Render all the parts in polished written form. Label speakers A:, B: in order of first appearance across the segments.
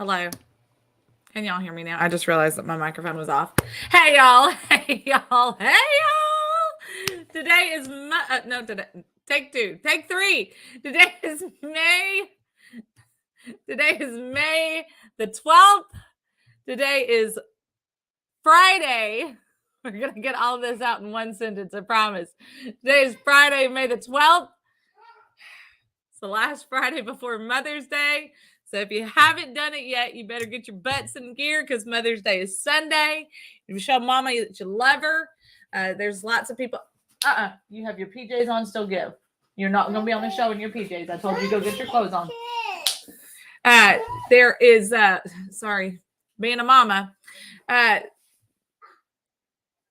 A: Hello. Can y'all hear me now? I just realized that my microphone was off. Hey y'all. Hey y'all. Hey y'all. Today is no today. Take two. Take three. Today is May. Today is May the 12th. Today is Friday. We're gonna get all of this out in one sentence, I promise. Today is Friday, May the 12th. It's the last Friday before Mother's Day. So if you haven't done it yet, you better get your butts in gear because Mother's Day is Sunday. If you show Mama that you love her, there's lots of people. You have your PJs on, still give. You're not going to be on the show in your PJs. I told you go get your clothes on. There is, sorry, being a mama.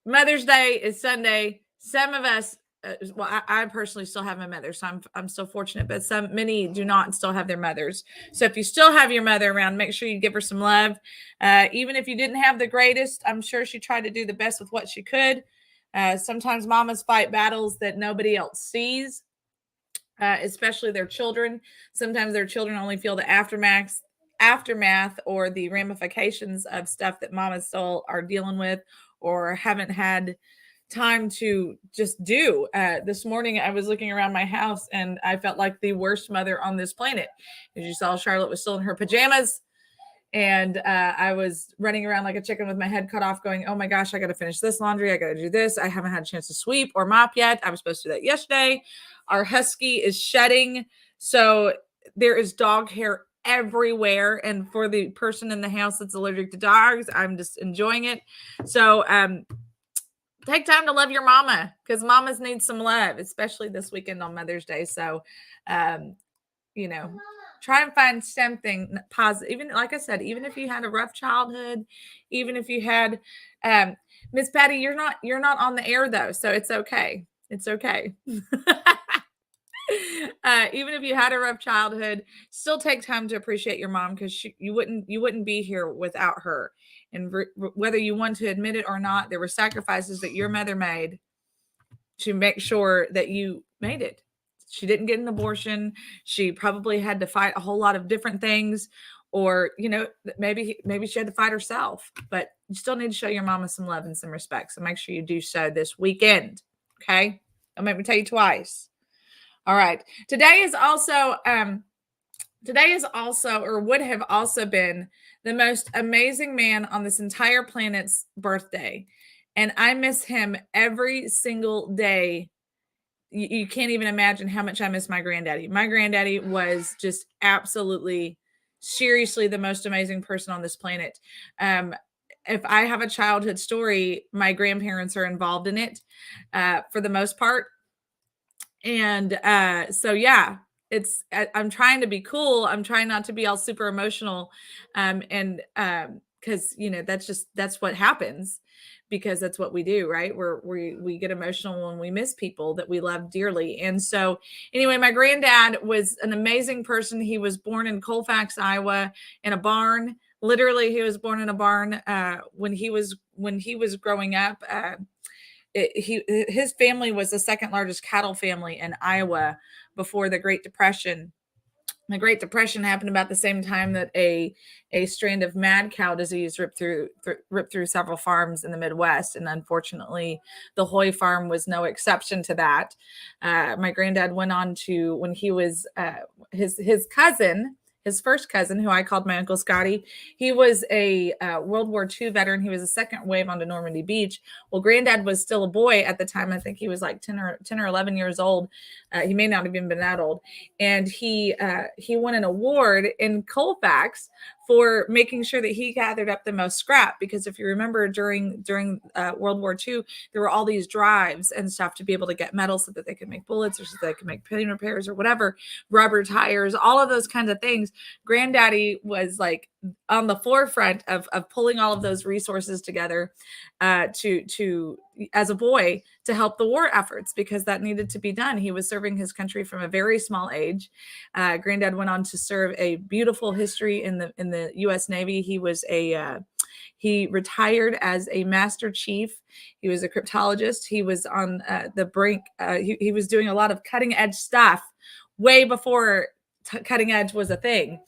A: Mother's Day is Sunday. Some of us, I personally still have my mother, so I'm still fortunate, but many do not still have their mothers. So if you still have your mother around, make sure you give her some love. Even if you didn't have the greatest, I'm sure she tried to do the best with what she could. Sometimes mamas fight battles that nobody else sees, especially their children. Sometimes their children only feel the aftermath or the ramifications of stuff that mamas still are dealing with or haven't had time to just do. This morning, I was looking around my house and I felt like the worst mother on this planet. As you saw, Charlotte was still in her pajamas. And I was running around like a chicken with my head cut off going, oh my gosh, I got to finish this laundry. I got to do this. I haven't had a chance to sweep or mop yet. I was supposed to do that yesterday. Our husky is shedding. So there is dog hair everywhere. And for the person in the house that's allergic to dogs, I'm just enjoying it. So take time to love your mama because mamas need some love, especially this weekend on Mother's Day. So, try and find something positive. Even like I said, even if you had a rough childhood, even if you had, Miss Patty, you're not on the air though, so it's okay. It's okay. Even if you had a rough childhood, still take time to appreciate your mom because you wouldn't be here without her. And whether you want to admit it or not, there were sacrifices that your mother made to make sure that you made it. She didn't get an abortion. She probably had to fight a whole lot of different things, or maybe she had to fight herself. But you still need to show your mama some love and some respect. So make sure you do so this weekend. Okay, don't make me tell you twice. All right. Today is also, or would have also been the most amazing man on this entire planet's birthday. And I miss him every single day. You can't even imagine how much I miss my granddaddy. My granddaddy was just absolutely, seriously the most amazing person on this planet. If I have a childhood story, my grandparents are involved in it for the most part. And so, yeah, I'm trying to be cool. I'm trying not to be all super emotional. And because, that's what happens because that's what we do, right? We get emotional when we miss people that we love dearly. And so anyway, my granddad was an amazing person. He was born in Colfax, Iowa, in a barn. Literally, he was born in a barn when he was growing up. His family was the second largest cattle family in Iowa before the Great Depression. The Great Depression happened about the same time that a strand of mad cow disease ripped through several farms in the Midwest, and unfortunately, the Hoy farm was no exception to that. My granddad went on to, when he was his cousin. His first cousin, who I called my Uncle Scotty, he was a World War II veteran. He was a second wave onto Normandy Beach. Well, Granddad was still a boy at the time. I think he was like 10 or 11 years old. He may not have even been that old. And he won an award in Colfax for making sure that he gathered up the most scrap. Because if you remember during World War II, there were all these drives and stuff to be able to get metal so that they could make bullets or so they could make plane repairs or whatever, rubber tires, all of those kinds of things. Granddaddy was like on the forefront of pulling all of those resources together to as a boy to help the war efforts because that needed to be done. He was serving his country from a very small age. Granddad went on to serve a beautiful history in the U.S. Navy. He retired as a master chief. He was a cryptologist. He was on the brink. He was doing a lot of cutting edge stuff way before cutting edge was a thing.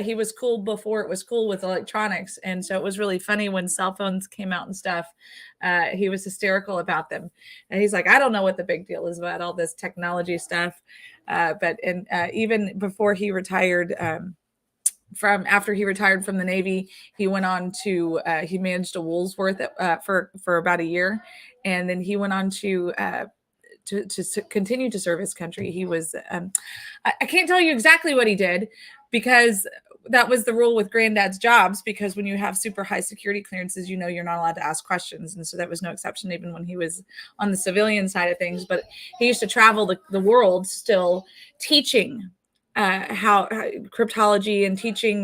A: He was cool before it was cool with electronics. And so it was really funny when cell phones came out and stuff. He was hysterical about them. And he's like, I don't know what the big deal is about all this technology stuff. But even before he retired, from after he retired from the Navy, he went on to he managed a Woolsworth for about a year, and then he went on to continue to serve his country. He was I can't tell you exactly what he did, because that was the rule with granddad's jobs, because when you have super high security clearances, you know, you're not allowed to ask questions. And so that was no exception even when he was on the civilian side of things. But he used to travel the world still teaching how cryptology, and teaching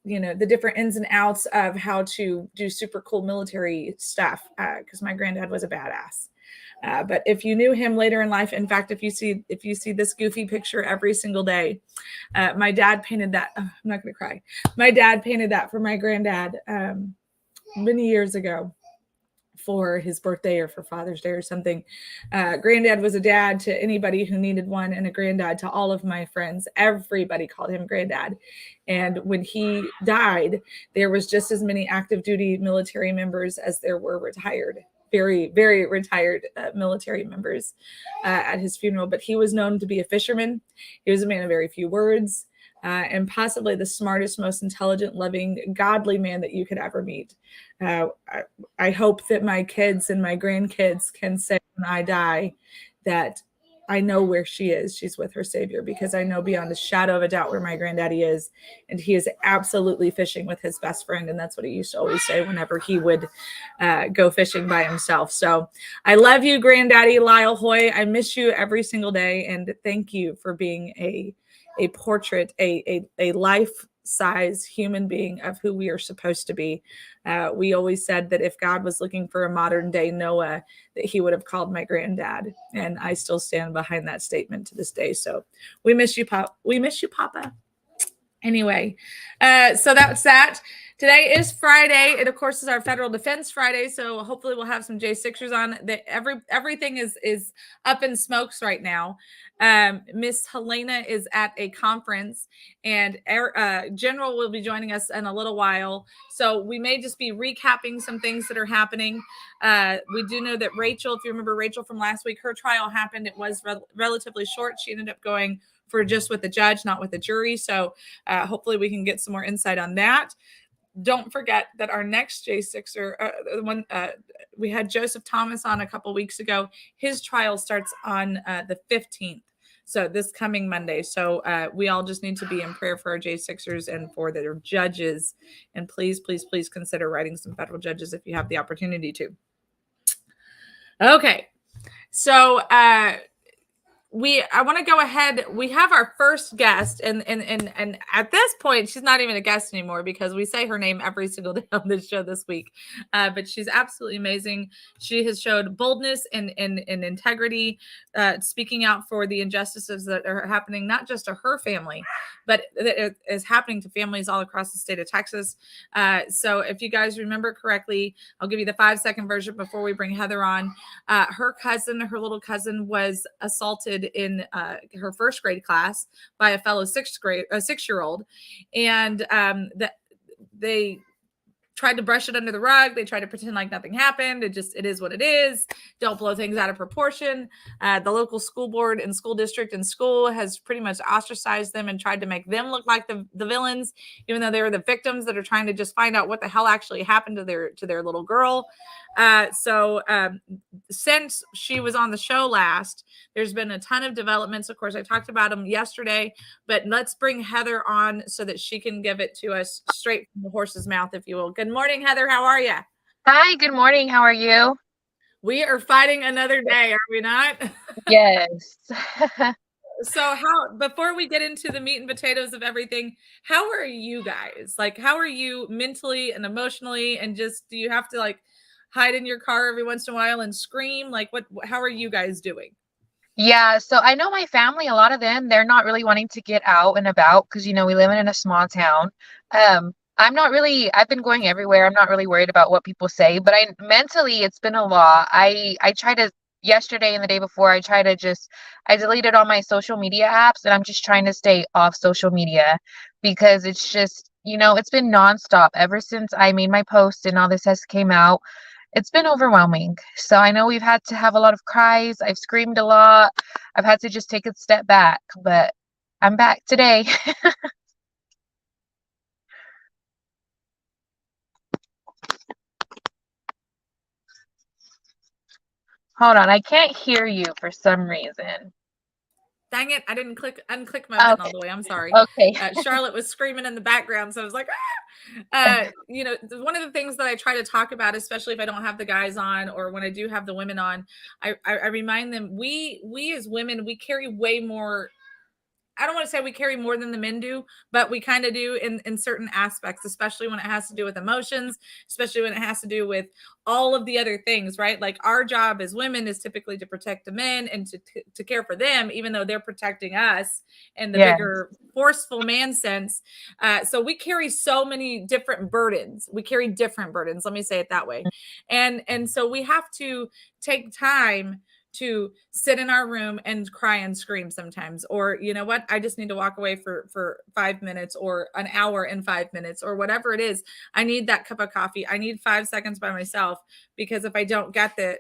A: the different ins and outs of how to do super cool military stuff, because my granddad was a badass. But if you knew him later in life, in fact, if you see this goofy picture every single day, my dad painted that. Oh, I'm not going to cry. My dad painted that for my granddad many years ago for his birthday or for Father's Day or something. Granddad was a dad to anybody who needed one, and a granddad to all of my friends. Everybody called him granddad. And when he died, there was just as many active duty military members as there were retired, very, very retired military members at his funeral. But he was known to be a fisherman. He was a man of very few words, and possibly the smartest, most intelligent, loving, godly man that you could ever meet. I hope that my kids and my grandkids can say when I die that I know where she is. She's with her Savior, because I know beyond a shadow of a doubt where my granddaddy is. And he is absolutely fishing with his best friend. And that's what he used to always say whenever he would go fishing by himself. So I love you, Granddaddy Lyle Hoy. I miss you every single day. And thank you for being a portrait, a life-size human being of who we are supposed to be. We always said that if God was looking for a modern-day Noah, that he would have called my granddad, and I still stand behind that statement to this day. So we miss you, Pop. We miss you, Papa. Anyway, so that's that. Today is Friday. It, of course, is our Federal Defense Friday. So hopefully we'll have some J6ers on. Everything is up in smokes right now. Miss Helena is at a conference, and General will be joining us in a little while. So we may just be recapping some things that are happening. We do know that Rachel, if you remember Rachel from last week, her trial happened. It was relatively short. She ended up going for just with the judge, not with the jury. So hopefully we can get some more insight on that. Don't forget that our next J6er, the one we had Joseph Thomas on a couple weeks ago, his trial starts on the 15th. So this coming Monday. So we all just need to be in prayer for our J6ers and for their judges. And please, please, please consider writing some federal judges if you have the opportunity to. Okay. So I want to go ahead. We have our first guest, and at this point, she's not even a guest anymore because we say her name every single day on this show this week. But she's absolutely amazing. She has showed boldness and integrity, speaking out for the injustices that are happening, not just to her family, but that is happening to families all across the state of Texas. So if you guys remember correctly, I'll give you the 5-second version before we bring Heather on. Her little cousin, was assaulted in her first grade class by a fellow 6-year-old, and they tried to brush it under the rug. They tried to pretend like nothing happened. It is what it is. Don't blow things out of proportion. The local school board and school district and school has pretty much ostracized them and tried to make them look like the villains, even though they were the victims that are trying to just find out what the hell actually happened to their little girl. So since she was on the show last, there's been a ton of developments. Of course, I talked about them yesterday, but let's bring Heather on so that she can give it to us straight from the horse's mouth, if you will. Good morning, Heather. How are you?
B: Hi, good morning. How are you?
A: We are fighting another day, are we not?
B: Yes.
A: So before we get into the meat and potatoes of everything, how are you guys? Like, how are you mentally and emotionally? And just, do you have to like hide in your car every once in a while and scream? Like, how are you guys doing?
B: Yeah, so I know my family, a lot of them, they're not really wanting to get out and about because, we live in a small town. I've been going everywhere. I'm not really worried about what people say, but mentally, it's been a lot. I try to yesterday and the day before, I deleted all my social media apps, and I'm just trying to stay off social media because it's just, it's been nonstop ever since I made my post and all this has came out. It's been overwhelming. So I know we've had to have a lot of cries. I've screamed a lot. I've had to just take a step back, but I'm back today. Hold on, I can't hear you for some reason.
A: Dang it, I didn't unclick my button all
B: Okay.
A: the way. I'm sorry.
B: Okay.
A: Charlotte was screaming in the background, so I was like, one of the things that I try to talk about, especially if I don't have the guys on or when I do have the women on, I remind them we as women, we carry way more. I don't want to say we carry more than the men do, but we kind of do in certain aspects, especially when it has to do with emotions, especially when it has to do with all of the other things, right? Like our job as women is typically to protect the men and to care for them, even though they're protecting us in the
B: Yeah.
A: bigger forceful man sense. So we carry so many different burdens. We carry different burdens. Let me say it that way. And so we have to take time to sit in our room and cry and scream sometimes, or you know what, I just need to walk away for 5 minutes or an hour and 5 minutes or whatever it is. I need that cup of coffee. I need 5 seconds by myself, because if I don't get that,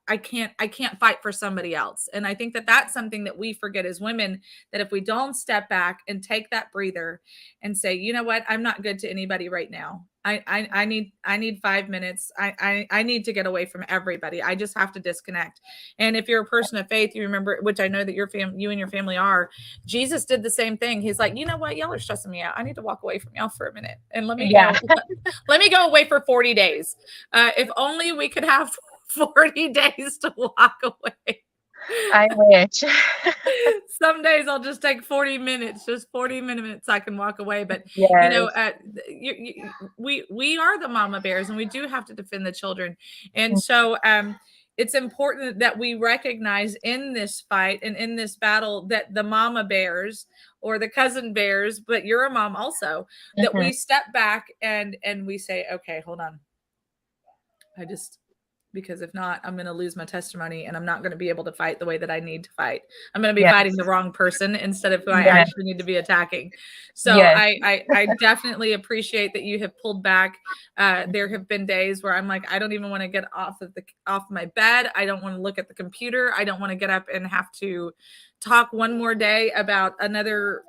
A: I can't fight for somebody else. And I think that that's something that we forget as women, that if we don't step back and take that breather and say, you know what, I'm not good to anybody right now. I need 5 minutes. I need to get away from everybody. I just have to disconnect. And if you're a person of faith, you remember, which I know that you and your family are, Jesus did the same thing. He's like, you know what, y'all are stressing me out. I need to walk away from y'all for a minute and let me
B: Yeah.
A: go. Let me go away for 40 days. If only we could have 40 days to walk away.
B: I wish.
A: Some days I'll just take 40 minutes, just 40 minutes I can walk away. But,
B: Yes.
A: we are the mama bears and we do have to defend the children. And so it's important that we recognize in this fight and in this battle that the mama bears or the cousin bears, but you're a mom also, that
B: Mhm.
A: we step back and we say, okay, hold on. Because if not, I'm going to lose my testimony and I'm not going to be able to fight the way that I need to fight. I'm going to be
B: Yes.
A: fighting the wrong person instead of who I
B: Yes.
A: actually need to be attacking. So
B: Yes.
A: I definitely appreciate that you have pulled back. There have been days where I'm like, I don't even want to get off my bed. I don't want to look at the computer. I don't want to get up and have to talk one more day about another,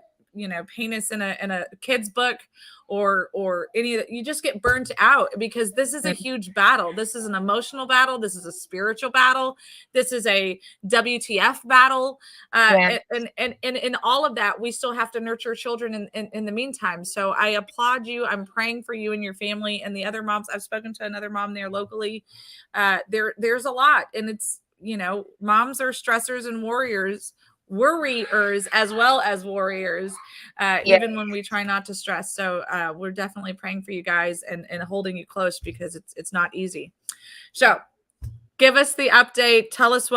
A: penis in a kid's book or any of that. You just get burnt out because this is a huge battle. This is an emotional battle. This is a spiritual battle. This is a WTF battle.
B: Yeah.
A: And in all of that, we still have to nurture children in the meantime. So I applaud you. I'm praying for you and your family and the other moms. I've spoken to another mom there locally. There's a lot, and it's, moms are stressors and worriers as well as warriors,
B: Yeah.
A: even when we try not to stress. So we're definitely praying for you guys and holding you close because it's not easy. So give us the update. Tell us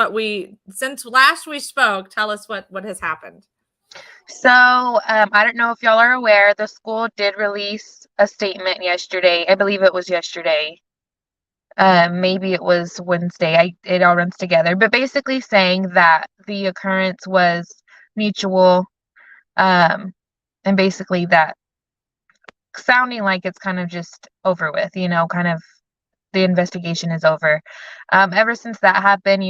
A: since last we spoke, tell us what has happened.
B: So, I don't know if y'all are aware, the school did release a statement yesterday. I believe it was yesterday. Maybe it was Wednesday. It all runs together, but basically saying that the occurrence was mutual, um, and basically that sounding like it's kind of just over with, kind of the investigation is over. Ever since that happened,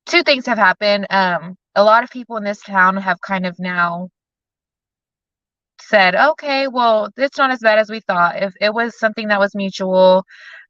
B: two things have happened. A lot of people in this town have kind of now said, okay, well, it's not as bad as we thought. If it was something that was mutual,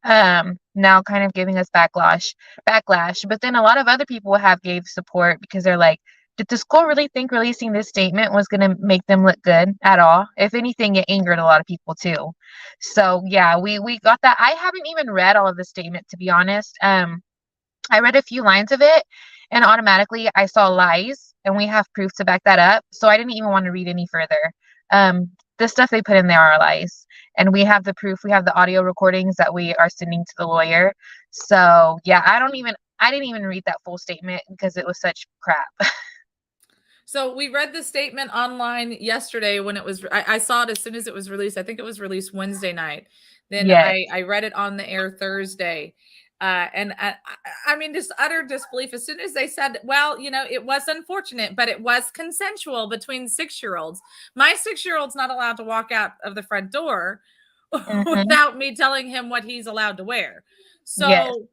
B: now kind of giving us backlash. But then a lot of other people have gave support because they're like, did the school really think releasing this statement was going to make them look good at all? If anything, it angered a lot of people too. So yeah, we got that. I haven't even read all of the statement, to be honest. I read a few lines of it and automatically I saw lies, and we have proof to back that up. So I didn't even want to read any further. The stuff they put in there are lies, and we have the proof. We have the audio recordings that we are sending to the lawyer. So yeah, I didn't even read that full statement because it was such crap.
A: So we read the statement online yesterday when I saw it as soon as it was released. I think it was released Wednesday night. Then
B: Yes.
A: I read it on the air Thursday. And I mean, just utter disbelief. As soon as they said, well, it was unfortunate, but it was consensual between 6 year olds. My 6 year old's not allowed to walk out of the front door
B: Mm-hmm.
A: without me telling him what he's allowed to wear.
B: Yes.
A: So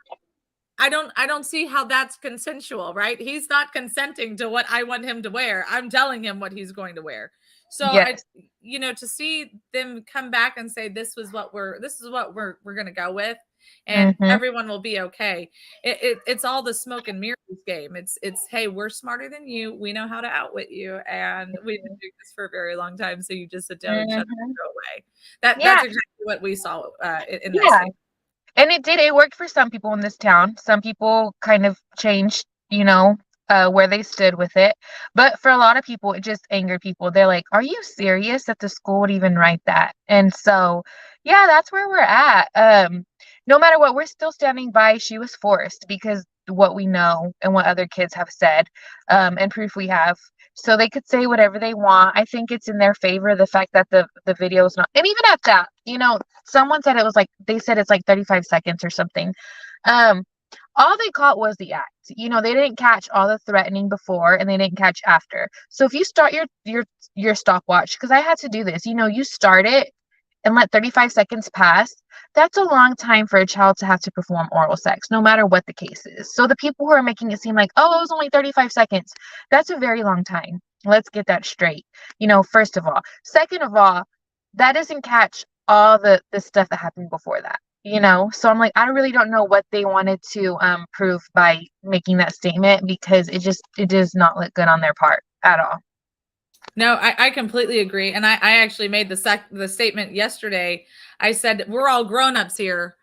A: I don't see how that's consensual, right? He's not consenting to what I want him to wear. I'm telling him what he's going to wear. So
B: Yes.
A: to see them come back and say this is what we're going to go with, and
B: Mm-hmm.
A: everyone will be okay. It's all the smoke and mirrors game. It's hey, we're smarter than you. We know how to outwit you, and we've been doing this for a very long time. So you just sit down and shut up
B: Mm-hmm.
A: and go away. That's
B: Yeah.
A: exactly what we saw in that
B: Yeah.
A: statement.
B: And it did. It worked for some people in this town. Some people kind of changed, where they stood with it. But for a lot of people, it just angered people. They're like, "Are you serious that the school would even write that?" And so, yeah, that's where we're at. No matter what, we're still standing by. She was forced because what we know and what other kids have said, and proof we have. So they could say whatever they want. I think it's in their favor the fact that the video is not, and even at that, someone said it was like, they said it's like 35 seconds or something. Um, all they caught was the act. They didn't catch all the threatening before and they didn't catch after. So if you start your stopwatch, because I had to do this, you start it and let 35 seconds pass. That's a long time for a child to have to perform oral sex, no matter what the case is. So the people who are making it seem like, oh, it was only 35 seconds, that's a very long time. Let's get that straight. First of all. Second of all, that doesn't catch all the stuff that happened before that. So I'm like, I really don't know what they wanted to prove by making that statement, because it does not look good on their part at all.
A: No, I completely agree. And I actually made the statement yesterday. I said, we're all grown-ups here.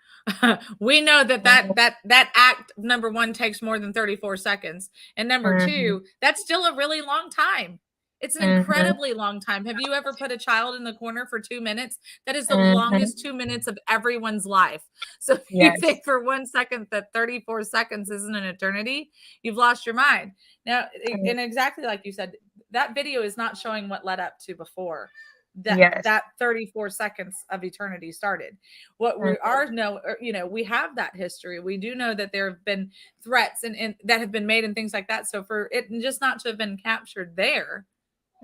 A: We know that act, number one, takes more than 34 seconds. And number
B: Mm-hmm.
A: two, that's still a really long time. It's an
B: Mm-hmm.
A: incredibly long time. Have you ever put a child in the corner for 2 minutes? That is the
B: Mm-hmm.
A: longest 2 minutes of everyone's life. So if you
B: Yes.
A: think for 1 second that 34 seconds isn't an eternity, you've lost your mind. Now, and exactly like you said, that video is not showing what led up to before
B: Yes.
A: that 34 seconds of eternity started. What we
B: Mhm.
A: are we have that history. We do know that there have been threats and that have been made and things like that. So for it just not to have been captured there,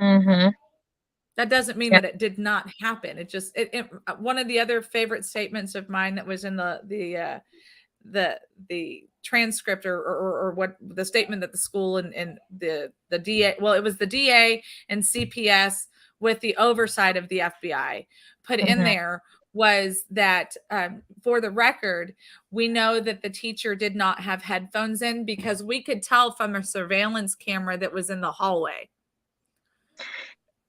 B: Mhm.
A: that doesn't mean
B: Yeah.
A: that it did not happen. One of the other favorite statements of mine that was in the transcript or what the statement that the school and the DA, well, it was the DA and CPS with the oversight of the FBI put in
B: Mhm.
A: there, was that for the record, we know that the teacher did not have headphones in because we could tell from a surveillance camera that was in the hallway.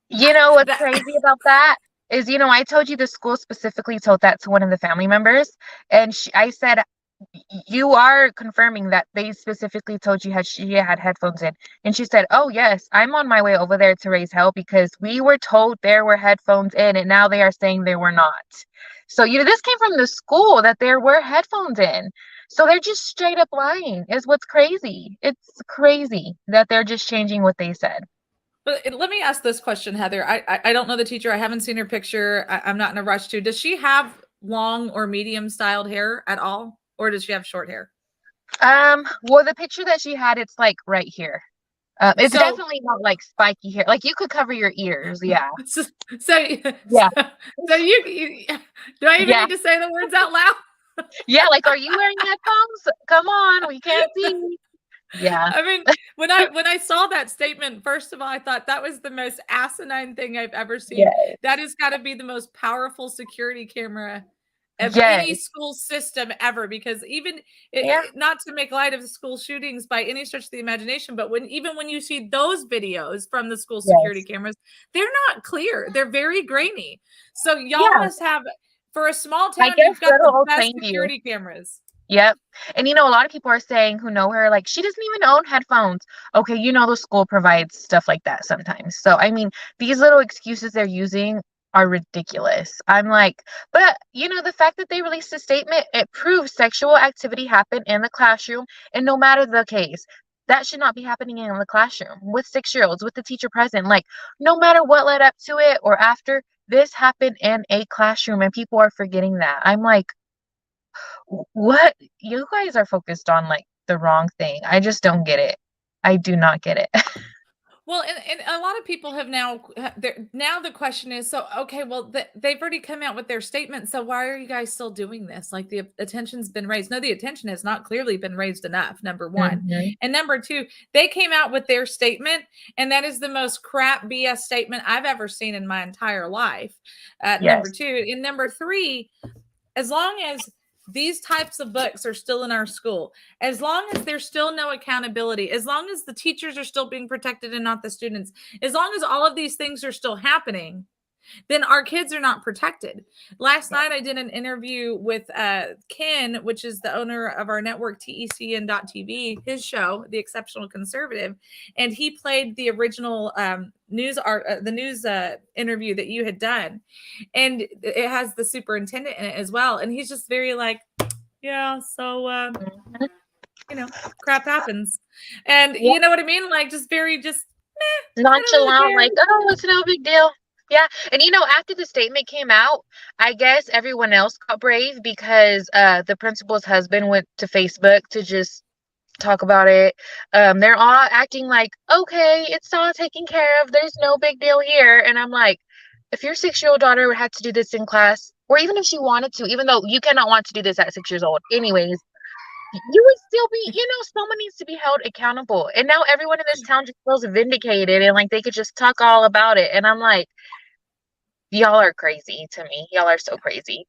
B: What's
A: That
B: crazy about that is, I told you the school specifically told that to one of the family members, and I said, You are confirming that they specifically told you she had headphones in." And she said, "Oh, yes, I'm on my way over there to raise hell because we were told there were headphones in, and now they are saying they were not." So, this came from the school that there were headphones in. So they're just straight up lying, is what's crazy. It's crazy that they're just changing what they said.
A: But let me ask this question, Heather. I don't know the teacher. I haven't seen her picture. I'm not in a rush to. Does she have long or medium styled hair at all, or does she have short hair?
B: Well, the picture that she had, it's like right here. It's
A: So,
B: definitely not like spiky hair. Like you could cover your ears. Yeah.
A: so, so,
B: Yeah.
A: so you do I even
B: Yeah.
A: need to say the words out loud?
B: Yeah. Like, are you wearing headphones? Come on. We can't see. Yeah.
A: I mean, when I saw that statement, first of all, I thought that was the most asinine thing I've ever seen.
B: Yes.
A: That has got to be the most powerful security camera of any
B: Yes.
A: school system ever, because even
B: Yeah.
A: not to make light of the school shootings by any stretch of the imagination, but when you see those videos from the school security
B: Yes.
A: cameras, they're not clear. They're very grainy. So y'all
B: Yeah.
A: must have, for a small
B: I
A: town,
B: guess
A: you've got
B: little
A: the
B: old
A: best
B: Plainview.
A: security cameras.
B: Yep. And a lot of people are saying who know her, like, she doesn't even own headphones. Okay, the school provides stuff like that sometimes. So, I mean, these little excuses they're using are ridiculous. I'm like, but the fact that they released a statement, it proves sexual activity happened in the classroom. And no matter the case, that should not be happening in the classroom with 6-year-olds, with the teacher present. Like, no matter what led up to it or after, this happened in a classroom and people are forgetting that. I'm like, What? You guys are focused on like the wrong thing. I just don't get it. I do not get it.
A: Well, and a lot of people have now the question is, so okay, well they've already come out with their statement, so why are you guys still doing this? Like the attention's been raised. No, the attention has not clearly been raised enough, number one.
B: Mhm.
A: And number two, they came out with their statement, and that is the most crap BS statement I've ever seen in my entire life. Number
B: Yes.
A: two. And number three, as long as these types of books are still in our school, as long as there's still no accountability, as long as the teachers are still being protected and not the students, as long as all of these things are still happening, then our kids are not protected. Last
B: Yeah.
A: night, I did an interview with Ken, which is the owner of our network, TECN.TV, his show, The Exceptional Conservative. And he played the original the news interview that you had done. And it has the superintendent in it as well. And he's just very like, yeah, so,
B: Mhm.
A: crap happens. And
B: Yeah.
A: you know what I mean? Like, just very, just, I don't really
B: Nonchalant,
A: care.
B: like, oh, it's no big deal. Yeah. And after the statement came out, I guess everyone else got brave because the principal's husband went to Facebook to just talk about it. They're all acting like, okay, it's all taken care of. There's no big deal here. And I'm like, if your 6-year-old daughter had to do this in class, or even if she wanted to, even though you cannot want to do this at 6 years old, anyways, you would still be, someone needs to be held accountable. And now everyone in this town just feels vindicated and like they could just talk all about it. And I'm like, y'all are crazy to me. Y'all are so crazy.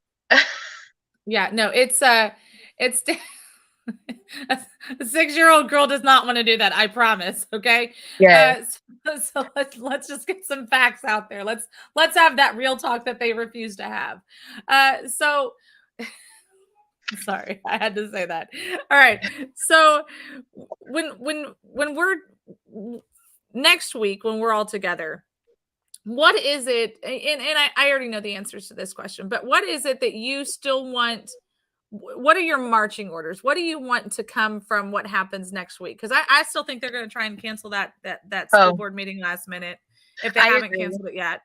A: Yeah, no, it's a 6-year-old girl does not want to do that. I promise. Okay.
B: Yes.
A: So let's just get some facts out there. Let's have that real talk that they refuse to have. So sorry, I had to say that. All right. So when we're next week when we're all together, what is it? And I already know the answers to this question, but what is it that you still want? What are your marching orders? What do you want to come from what happens next week? Because I still think they're going to try and cancel that school
B: Oh,
A: board meeting last minute if they
B: I
A: haven't
B: agree.
A: canceled it yet.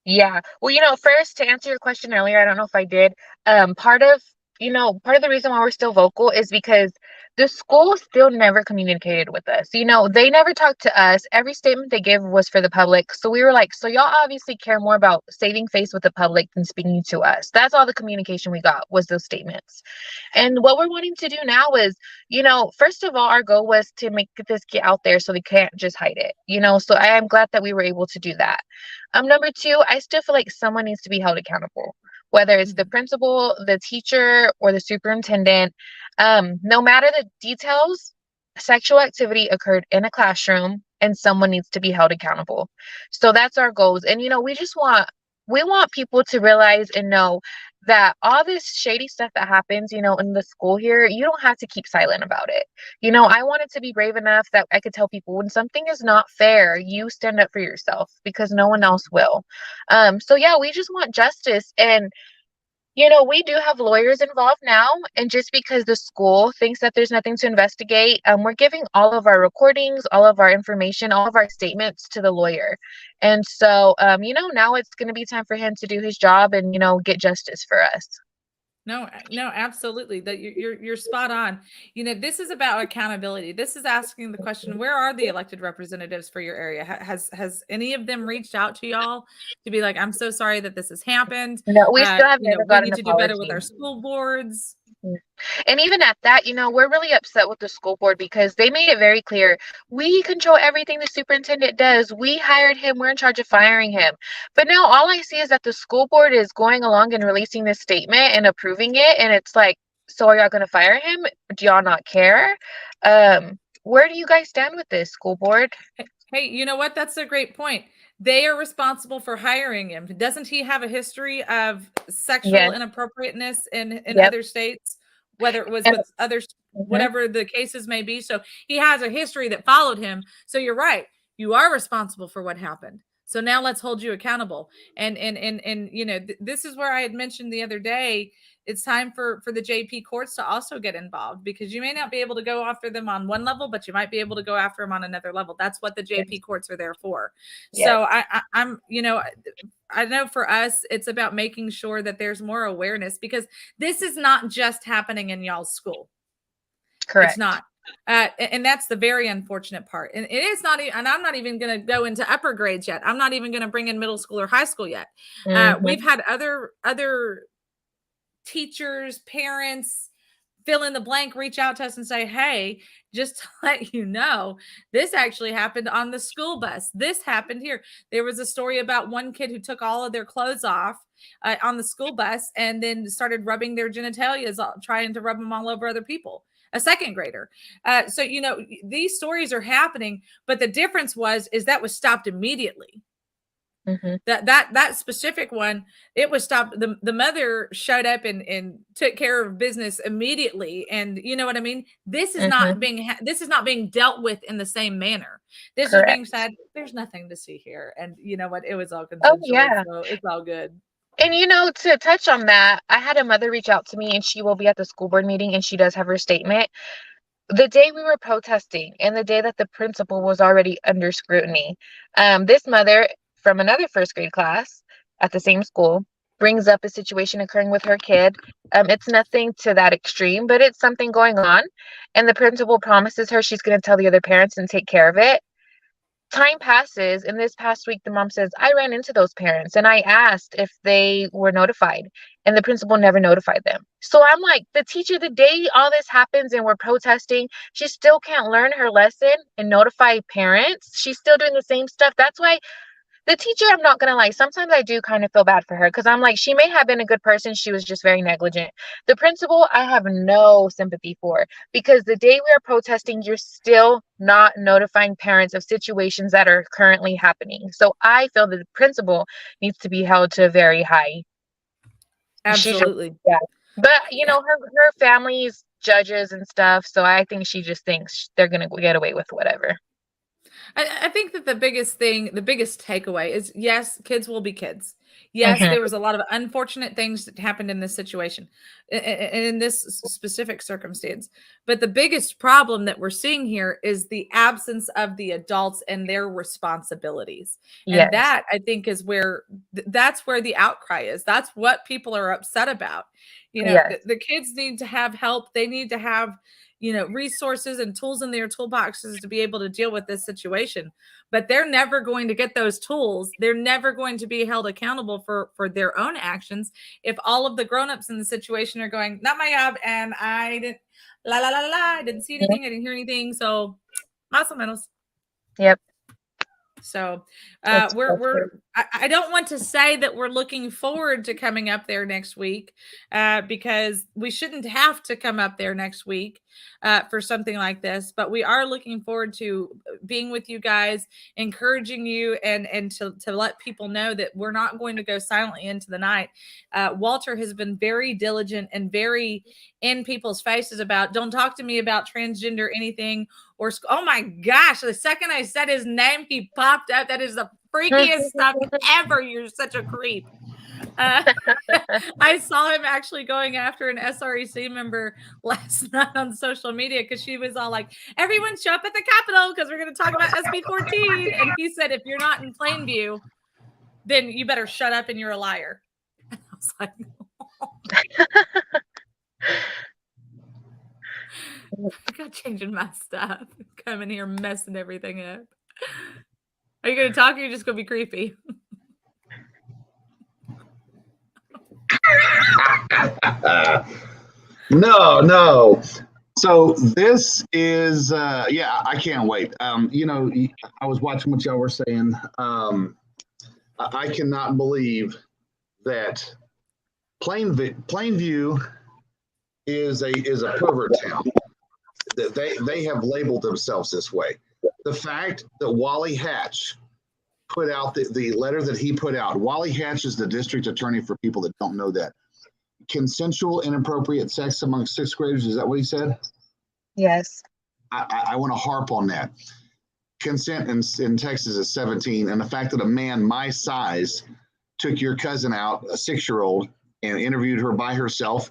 B: Yeah. Well, first to answer your question earlier, I don't know if I did. Part of the reason why we're still vocal is because the school still never communicated with us. They never talked to us. Every statement they gave was for the public. So we were like, so y'all obviously care more about saving face with the public than speaking to us. That's all the communication we got was those statements. And what we're wanting to do now is, first of all, our goal was to make this get out there so they can't just hide it. So I am glad that we were able to do that. Number two, I still feel like someone needs to be held accountable, whether it's the
A: Mhm.
B: principal, the teacher, or the superintendent. No matter the details, sexual activity occurred in a classroom and someone needs to be held accountable. So that's our goals. And we want people to realize and know that all this shady stuff that happens, in the school here, you don't have to keep silent about it. I wanted to be brave enough that I could tell people when something is not fair, you stand up for yourself because no one else will. So yeah, we just want justice. And we do have lawyers involved now, and just because the school thinks that there's nothing to investigate, we're giving all of our recordings, all of our information, all of our statements to the lawyer. And so, now it's going to be time for him to do his job and, get justice for us.
A: No, absolutely. That you're spot on. This is about accountability. This is asking the question: where are the elected representatives for your area? Has any of them reached out to y'all to be like, I'm so sorry that this has happened.
B: No, we still have never
A: We
B: got an
A: need to do better with
B: apology.
A: our school boards.
B: And even at that, we're really upset with the school board because they made it very clear we control everything the superintendent does. We hired him, we're in charge of firing him. But now all I see is that the school board is going along and releasing this statement and approving it. And it's like, so are y'all going to fire him? Do y'all not care? Where do you guys stand with this, school board?
A: Hey, you know what? That's a great point. They are responsible for hiring him. Doesn't he have a history of sexual
B: Yes.
A: inappropriateness in
B: Yep.
A: other states, whether it was
B: And
A: with others,
B: mhm.
A: whatever the cases may be? So he has a history that followed him. So you're right. You are responsible for what happened. So now let's hold you accountable. And you know, this is where I had mentioned the other day, it's time for the JP courts to also get involved, because you may not be able to go after them on one level, but you might be able to go after them on another level. That's what the JP
B: Yes.
A: courts are there for.
B: Yes.
A: So I'm, you know, I know for us, it's about making sure that there's more awareness, because this is not just happening in y'all's school. It's
B: Correct.
A: not. And that's the very unfortunate part. And it is not, and I'm not even going to go into upper grades yet. I'm not even going to bring in middle school or high school yet. We've
B: Mm-hmm.
A: had other teachers, parents, fill in the blank, reach out to us and say, hey, just to let you know, this actually happened on the school bus. This happened here. There was a story about one kid who took all of their clothes off on the school bus and then started rubbing their genitalia, trying to rub them all over other people, a second grader. So, you know, these stories are happening, but the difference is that was stopped immediately.
B: Mm-hmm.
A: That specific one, it was stopped. The mother showed up and took care of business immediately. And you know what I mean? This is not
B: Mm-hmm.
A: being dealt with in the same manner. This is being
B: Correct.
A: said, there's nothing to see here. And you know what? It was all
B: Oh
A: consensual.
B: yeah.
A: So it's all good.
B: And you know, to touch on that, I had a mother reach out to me and she will be at the school board meeting and she does have her statement. The day we were protesting and the day that the principal was already under scrutiny, this mother from another first grade class at the same school brings up a situation occurring with her kid. It's nothing to that extreme, but it's something going on. And the principal promises her she's going to tell the other parents and take care of it. Time passes, and this past week, the mom says, I ran into those parents and I asked if they were notified, and the principal never notified them. So I'm like, the teacher, the day all this happens and we're protesting, she still can't learn her lesson and notify parents. She's still doing the same stuff. That's why the teacher, I'm not gonna lie, sometimes I do kind of feel bad for her because I'm like, she may have been a good person, she was just very negligent. The principal, I have no sympathy for, because the day we are protesting, you're still not notifying parents of situations that are currently happening. So I feel that the principal needs to be held to a very high. She just,
A: Absolutely.
B: yeah. But you know, her family's judges and stuff, so I think she just thinks they're gonna get away with whatever.
A: I think that the biggest thing, the biggest takeaway is, yes, kids will be kids. Yes,
B: Hmm.
A: there was a lot of unfortunate things that happened in this situation, in this specific circumstance. But the biggest problem that we're seeing here is the absence of the adults and their responsibilities. And
B: Yes.
A: that, I think, is where that's where the outcry is. That's what people are upset about. You know,
B: Yes.
A: the kids need to have help. They need to have, you know, resources and tools in their toolboxes to be able to deal with this situation, but they're never going to get those tools. They're never going to be held accountable for their own actions if all of the grown-ups in the situation are going, not my job, and I didn't, la la la la, I didn't see
B: Mhm.
A: anything, I didn't hear anything, so más o menos.
B: Yep.
A: So
B: It's so
A: we're
B: true.
A: I don't want to say that we're looking forward to coming up there next week, because we shouldn't have to come up there next week for something like this. But we are looking forward to being with you guys, encouraging you, and to let people know that we're not going to go silently into the night. Walter has been very diligent and very in people's faces about, don't talk to me about transgender anything, or oh my gosh, the second I said his name, he popped up. That is the freakiest stuff ever. You're such a creep. Uh, I saw him actually going after an SREC member last night on social media because she was all like, everyone show up at the Capitol because we're going to talk about SB 14. And he said, if you're not in Plainview, then you better shut up and you're a liar. I was like, I got changing my stuff, coming here messing everything up. Are you going to talk or are you just going to be creepy?
C: No, no. So this is yeah, I can't wait. You know, I was watching what y'all were saying. I cannot believe that Plainview is a pervert town. That they have labeled themselves this way. The fact that Wally Hatch put out the letter that he put out. Wally Hatch is the district attorney, for people that don't know that. Consensual inappropriate sex among sixth graders. Is that what he said?
B: Yes.
C: I want to harp on that. consent in Texas is 17, and the fact that a man my size took your cousin out, a 6-year-old, and interviewed her by herself,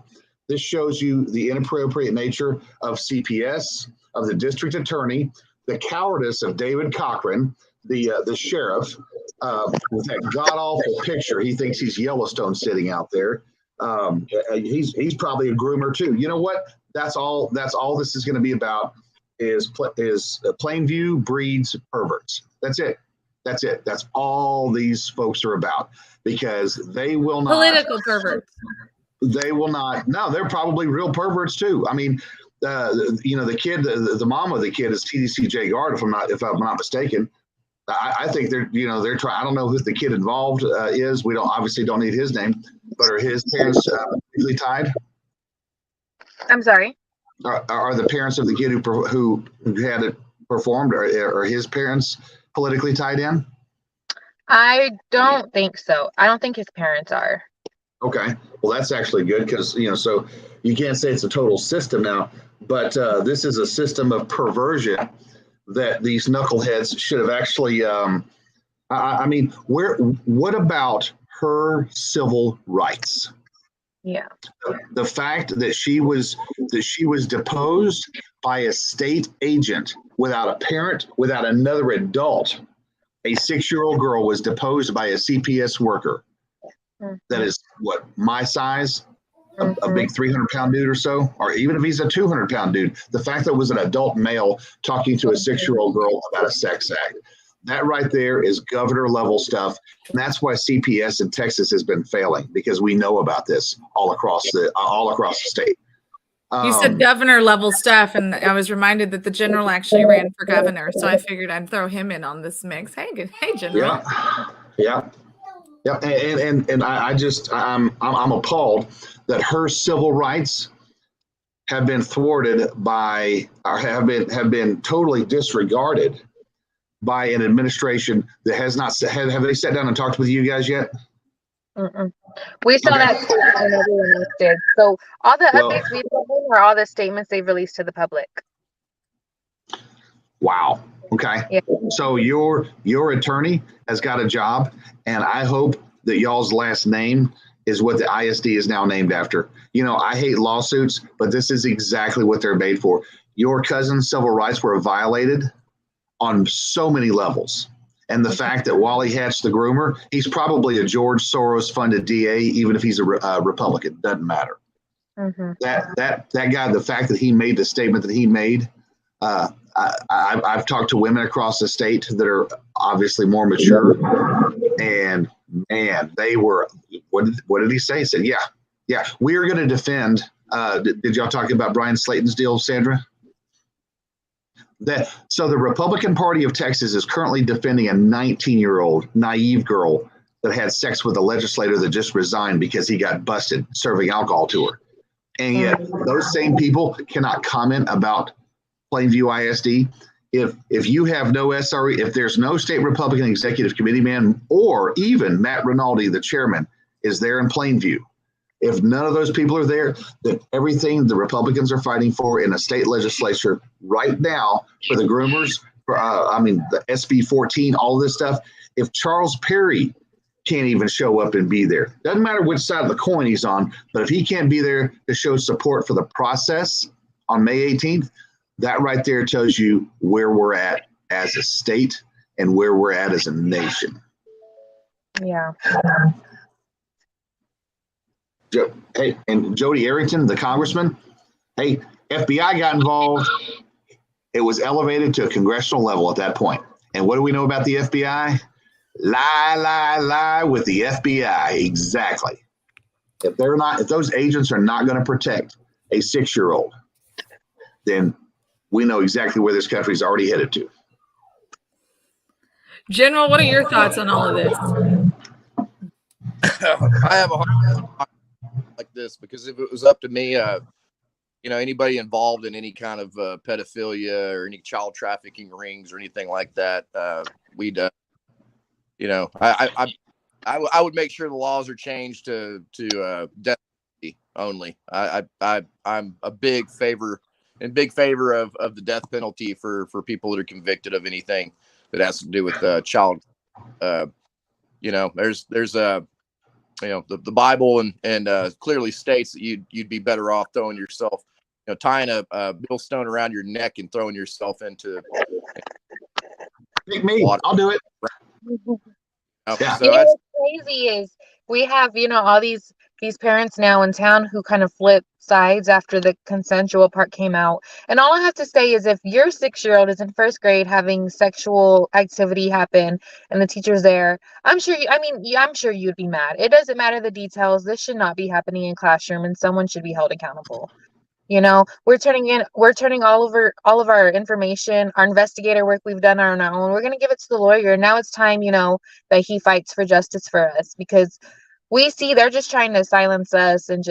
C: this shows you the inappropriate nature of CPS, of the district attorney, the cowardice of David Cochran, the sheriff, with that god awful picture. He thinks he's Yellowstone sitting out there. He's probably a groomer too. You know what? That's all this is going to be about is Plainview breeds perverts. That's it. That's all these folks are about, because they will not.
A: Political perverts.
C: They will not. No, they're probably real perverts too. I mean, the kid, the mom of the kid is TDC J Guard, if I'm not mistaken. I think they're trying. I don't know who the kid involved is. We obviously don't need his name, but are his parents legally tied?
B: I'm sorry.
C: Are the parents of the kid who had it performed, are his parents politically tied in?
B: I don't think so. I don't think his parents are.
C: Okay, well that's actually good, because so you can't say it's a total system now, but this is a system of perversion that these knuckleheads should have actually. I mean, what about her civil rights?
B: Yeah.
C: The fact that she was deposed by a state agent without a parent, without another adult. A 6-year-old girl was deposed by a CPS worker. That is what, my size, a big 300-pound dude or so, or even if he's a 200-pound dude. The fact that it was an adult male talking to a 6-year-old girl about a sex act, that right there is governor level stuff, and that's why CPS in Texas has been failing, because we know about this all across the state.
A: You said governor level stuff, and I was reminded that the general actually ran for governor, so I figured I'd throw him in on this mix. Hey, general.
C: Yeah. And I'm appalled that her civil rights have been thwarted by, or have been totally disregarded by an administration that has not. Have they sat down and talked with you guys yet?
B: We saw that and everyone else did. So all the updates we've gotten are all the statements they've released to the public.
C: Wow. Okay.
B: Yeah.
C: So your attorney has got a job, and I hope that y'all's last name is what the ISD is now named after. I hate lawsuits, but this is exactly what they're made for. Your cousin's civil rights were violated on so many levels. And the fact that Wally Hatch, the groomer, he's probably a George Soros funded DA, even if he's a Republican, doesn't matter. That guy, the fact that he made the statement that he made, I've talked to women across the state that are obviously more mature, and man, they were. What did he say? He said, "Yeah, we are going to defend." Did y'all talk about Brian Slayton's deal, Sandra? So the Republican Party of Texas is currently defending a 19-year-old naive girl that had sex with a legislator that just resigned because he got busted serving alcohol to her, and yet those same people cannot comment about Plainview ISD. If you have no SRE, if there's no state Republican executive committee man, or even Matt Rinaldi, the chairman, is there in Plainview, if none of those people are there, then everything the Republicans are fighting for in a state legislature right now for the groomers, the SB 14, all this stuff, if Charles Perry can't even show up and be there, doesn't matter which side of the coin he's on, but if he can't be there to show support for the process on May 18th, that right there tells you where we're at as a state and where we're at as a nation.
B: Yeah.
C: Hey, and Jody Arrington, the congressman, hey, FBI got involved. It was elevated to a congressional level at that point. And what do we know about the FBI? Lie with the FBI. Exactly. If those agents are not going to protect a 6-year-old, then we know exactly where this country is already headed to.
A: General, what are your thoughts on all of this?
D: I have a hard time like this, because if it was up to me, anybody involved in any kind of pedophilia or any child trafficking rings or anything like that, I would make sure the laws are changed to death only. I'm a big favor in big favor of the death penalty for people that are convicted of anything that has to do with child. There's the Bible and clearly states that you'd be better off throwing yourself, tying a millstone around your neck and throwing yourself into
C: water. I'll do it.
B: Yeah. What's crazy is we have, all these parents now in town who kind of flip sides after the consensual part came out. And all I have to say is if your 6-year-old is in first grade having sexual activity happen and the teacher's there, I'm sure you'd be mad. It doesn't matter the details. This should not be happening in classroom and someone should be held accountable. We're turning all of our information, our investigator work we've done on our own. We're going to give it to the lawyer. Now it's time, that he fights for justice for us, because we see they're just trying to silence us and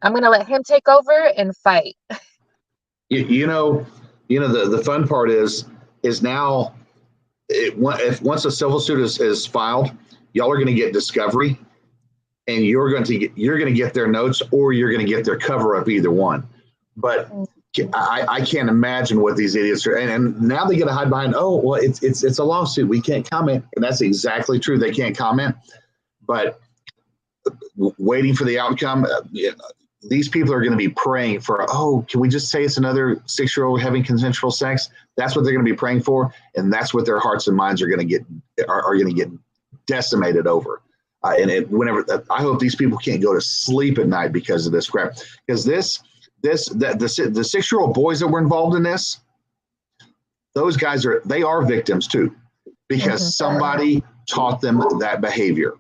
B: I'm going to let him take over and fight.
C: The fun part is now once a civil suit is filed, y'all are going to get discovery. And you're going to get their notes, or you're going to get their cover up, either one. But I can't imagine what these idiots are. And now they get to hide behind, oh, well, it's a lawsuit. We can't comment. And that's exactly true. They can't comment. But waiting for the outcome, these people are going to be praying for, oh, can we just say it's another 6-year-old having consensual sex? That's what they're going to be praying for. And that's what their hearts and minds are going to get decimated over. Whenever I hope these people can't go to sleep at night because of this crap. Because the 6-year-old boys that were involved in this, those guys are victims too, because somebody taught them that behavior.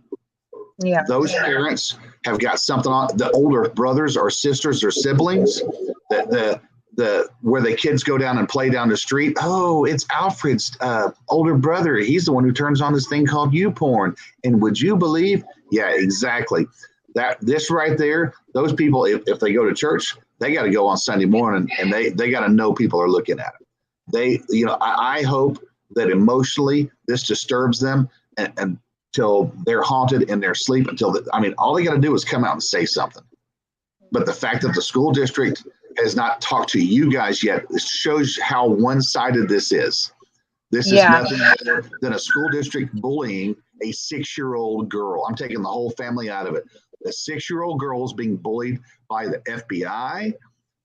B: Yeah.
C: Those parents have got something on the older brothers or sisters or siblings that where the kids go down and play down the street. Oh, it's Alfred's older brother. He's the one who turns on this thing called YouPorn. And would you believe? Yeah, exactly. This right there, those people, if they go to church, they got to go on Sunday morning and they got to know people are looking at them. I hope that emotionally this disturbs them until they're haunted in their sleep all they got to do is come out and say something. But the fact that the school district has not talked to you guys yet, it shows how one-sided this is. This is nothing more than a school district bullying a 6-year-old girl. I'm taking the whole family out of it. The 6-year-old girl is being bullied by the FBI,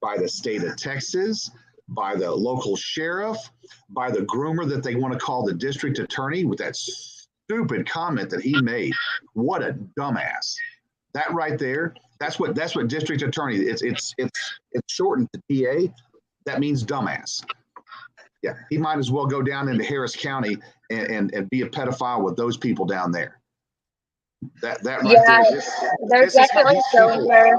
C: by the state of Texas, by the local sheriff, by the groomer that they want to call the district attorney with that stupid comment that he made. What a dumbass. That right there, that's what district attorney, it's shortened to TA. That means dumbass. Yeah, he might as well go down into Harris County and be a pedophile with those people down there. That right there.
B: They're definitely showing her.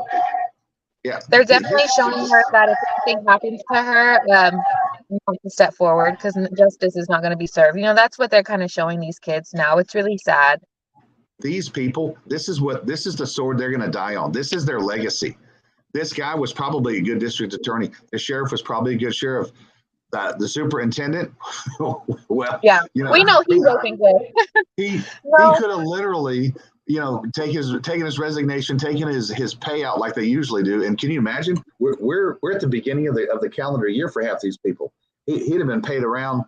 B: Yeah, they're definitely showing her that if anything happens to her, to step forward, because justice is not going to be served. That's what they're kind of showing these kids now. It's really sad.
C: These people, this is the sword they're going to die on. This is their legacy. This guy was probably a good district attorney. The sheriff was probably a good sheriff. The superintendent, well,
B: yeah, we know he's looking good.
C: He could have literally, taken his resignation, taken his payout like they usually do. And can you imagine? We're at the beginning of the calendar year for half these people. He'd have been paid around.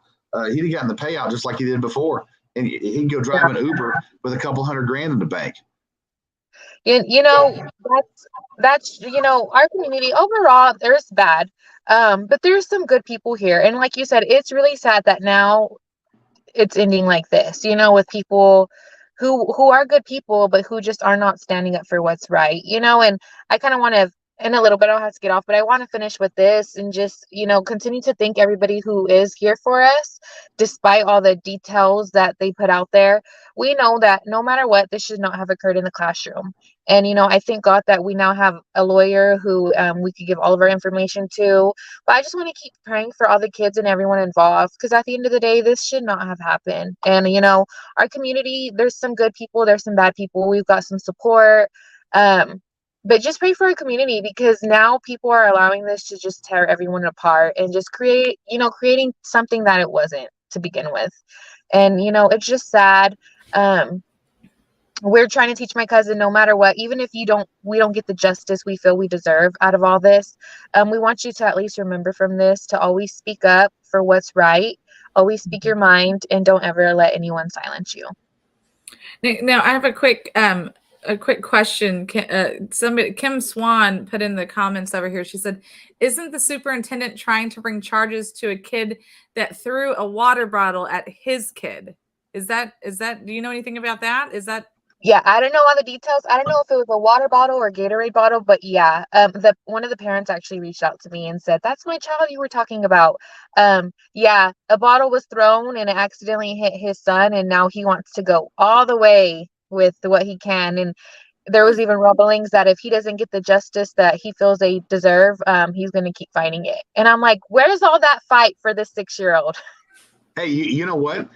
C: He'd have gotten the payout just like he did before. And he'd go drive an Uber with a couple $100,000 in the bank.
B: That's our community overall, there's bad, but there's some good people here. And like you said, it's really sad that now it's ending like this, with people who are good people, but who just are not standing up for what's right, and I kind of want to, in a little bit, I'll have to get off, but I want to finish with this and just, continue to thank everybody who is here for us, despite all the details that they put out there. We know that no matter what, this should not have occurred in the classroom. And, I thank God that we now have a lawyer who we could give all of our information to. But I just want to keep praying for all the kids and everyone involved, because at the end of the day, this should not have happened. And, our community, there's some good people, there's some bad people. We've got some support. But just pray for our community, because now people are allowing this to just tear everyone apart and just creating something that it wasn't to begin with. And, it's just sad. we're trying to teach my cousin, no matter what, even if we don't get the justice we feel we deserve out of all this, we want you to at least remember from this to always speak up for what's right, always speak your mind, and don't ever let anyone silence you.
A: Now I have a quick question. Kim Swan put in the comments over here. She said, "Isn't the superintendent trying to bring charges to a kid that threw a water bottle at his kid? Is that? Do you know anything about that? Is that?"
B: Yeah, I don't know all the details. I don't know if it was a water bottle or Gatorade bottle, but yeah, one of the parents actually reached out to me and said, "That's my child you were talking about." Yeah, a bottle was thrown and it accidentally hit his son, and now he wants to go all the way with what he can. And there was even rumblings that if he doesn't get the justice that he feels they deserve, he's going to keep fighting it. And I'm like, where's all that fight for this 6-year-old?
C: Hey, you know what?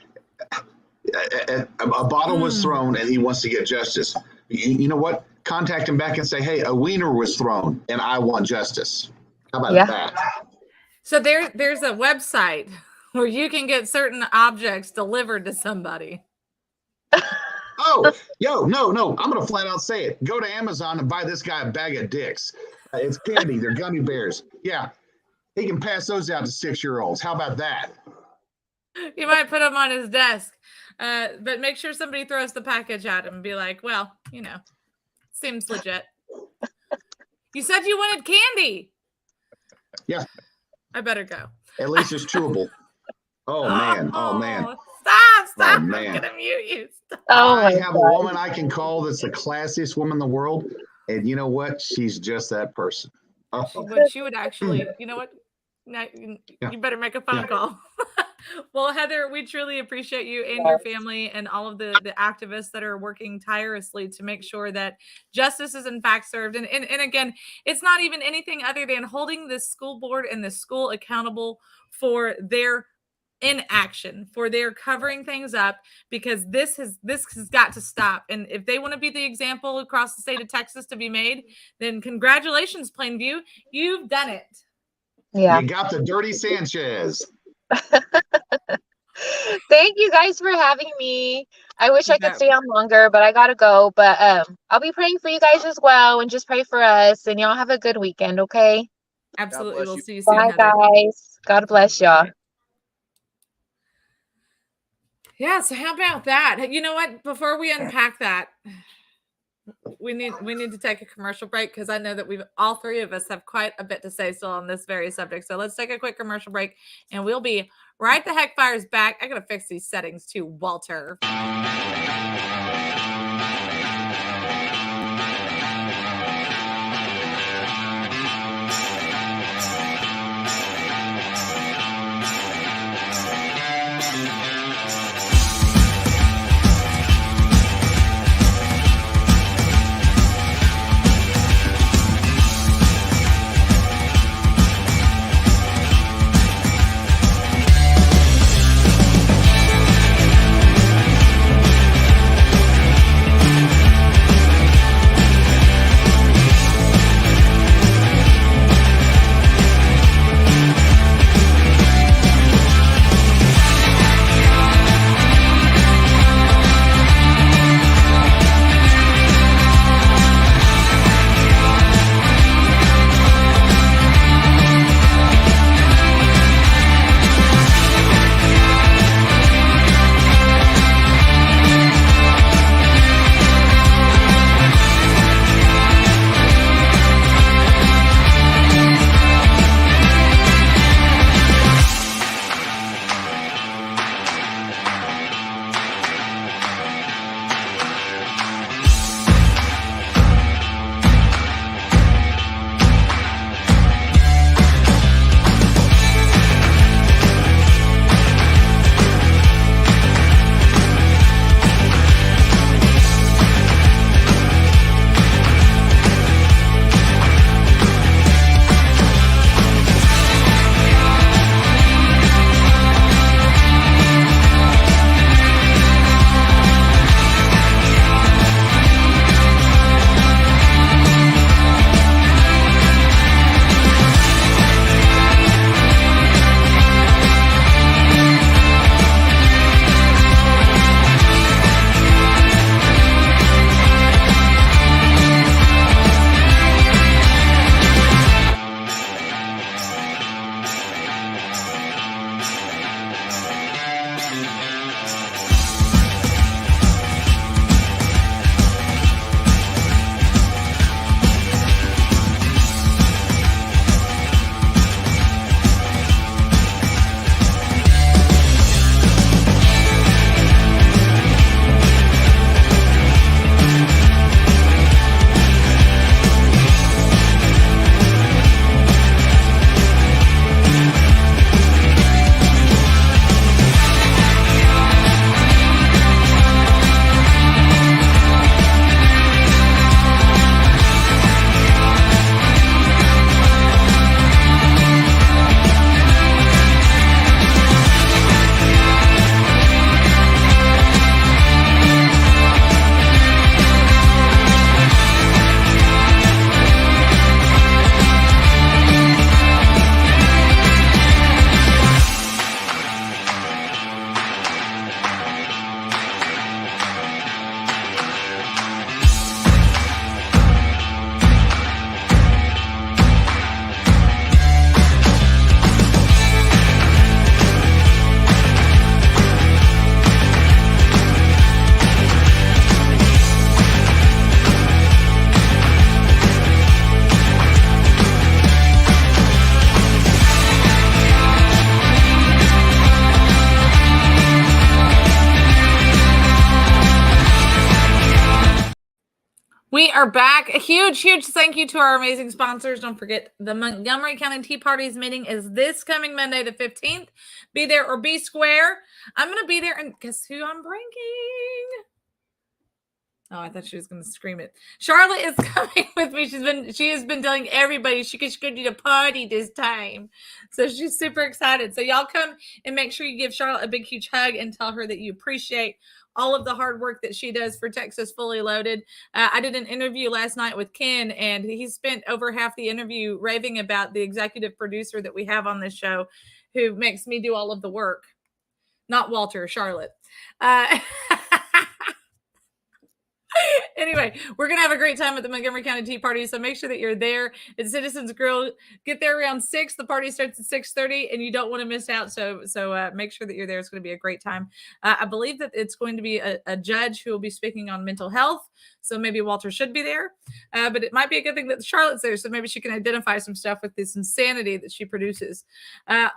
C: A bottle was thrown and he wants to get justice. You know what? Contact him back and say, hey, a wiener was thrown and I want justice. How about that?
A: So there's a website where you can get certain objects delivered to somebody.
C: Oh, no. I'm going to flat out say it. Go to Amazon and buy this guy a bag of dicks. It's candy. They're gummy bears. Yeah. He can pass those out to 6-year-olds. How about that?
A: You might put them on his desk. But make sure somebody throws the package at him and be like, well, seems legit. You said you wanted candy.
C: Yeah.
A: I better go.
C: At least it's chewable. Oh, man.
A: Stop.
C: Oh, man.
A: I'm going to mute you. Stop.
C: I have a woman I can call that's the classiest woman in the world. And you know what? She's just that person.
A: But she would actually, you know what? No, you better make a phone call. Well, Heather, we truly appreciate you and your family and all of the activists that are working tirelessly to make sure that justice is in fact served. And again, it's not even anything other than holding the school board and the school accountable for their inaction, for their covering things up, because this has got to stop. And if they want to be the example across the state of Texas to be made, then congratulations, Plainview. You've done it.
B: Yeah.
C: You got the dirty Sanchez.
B: Thank you guys for having me. I wish I could stay on longer, but I gotta go. But I'll be praying for you guys as well, and just pray for us. And y'all have a good weekend, okay?
A: Absolutely. We'll see you soon.
B: Bye,
A: Heather.
B: guys. God bless y'all.
A: Yeah. So how about that? You know what? Before we unpack that, we need to take a commercial break, because I know that all three of us have quite a bit to say still on this very subject. So let's take a quick commercial break, and we'll be right the heck fires back. I gotta fix these settings too, Walter. We are back. A huge thank you to our amazing sponsors. Don't forget, the Montgomery County Tea Party's meeting is this coming Monday, the 15th. Be there or be square. I'm going to be there, and guess who I'm bringing? Oh, I thought she was going to scream it. Charlotte is coming with me. She has been telling everybody she's going to do the party this time. So she's super excited. So y'all come and make sure you give Charlotte a big, huge hug and tell her that you appreciate all of the hard work that she does for Texas Fully Loaded. I did an interview last night with Ken, and he spent over half the interview raving about the executive producer that we have on this show, who makes me do all of the work. Not Walter, Charlotte. Anyway, we're going to have a great time at the Montgomery County Tea Party, so make sure that you're there at Citizens Grill. Get there around 6. The party starts at 6:30, and you don't want to miss out, so make sure that you're there. It's going to be a great time. I believe that it's going to be a judge who will be speaking on mental health, so maybe Walter should be there, but it might be a good thing that Charlotte's there, so maybe she can identify some stuff with this insanity that she produces.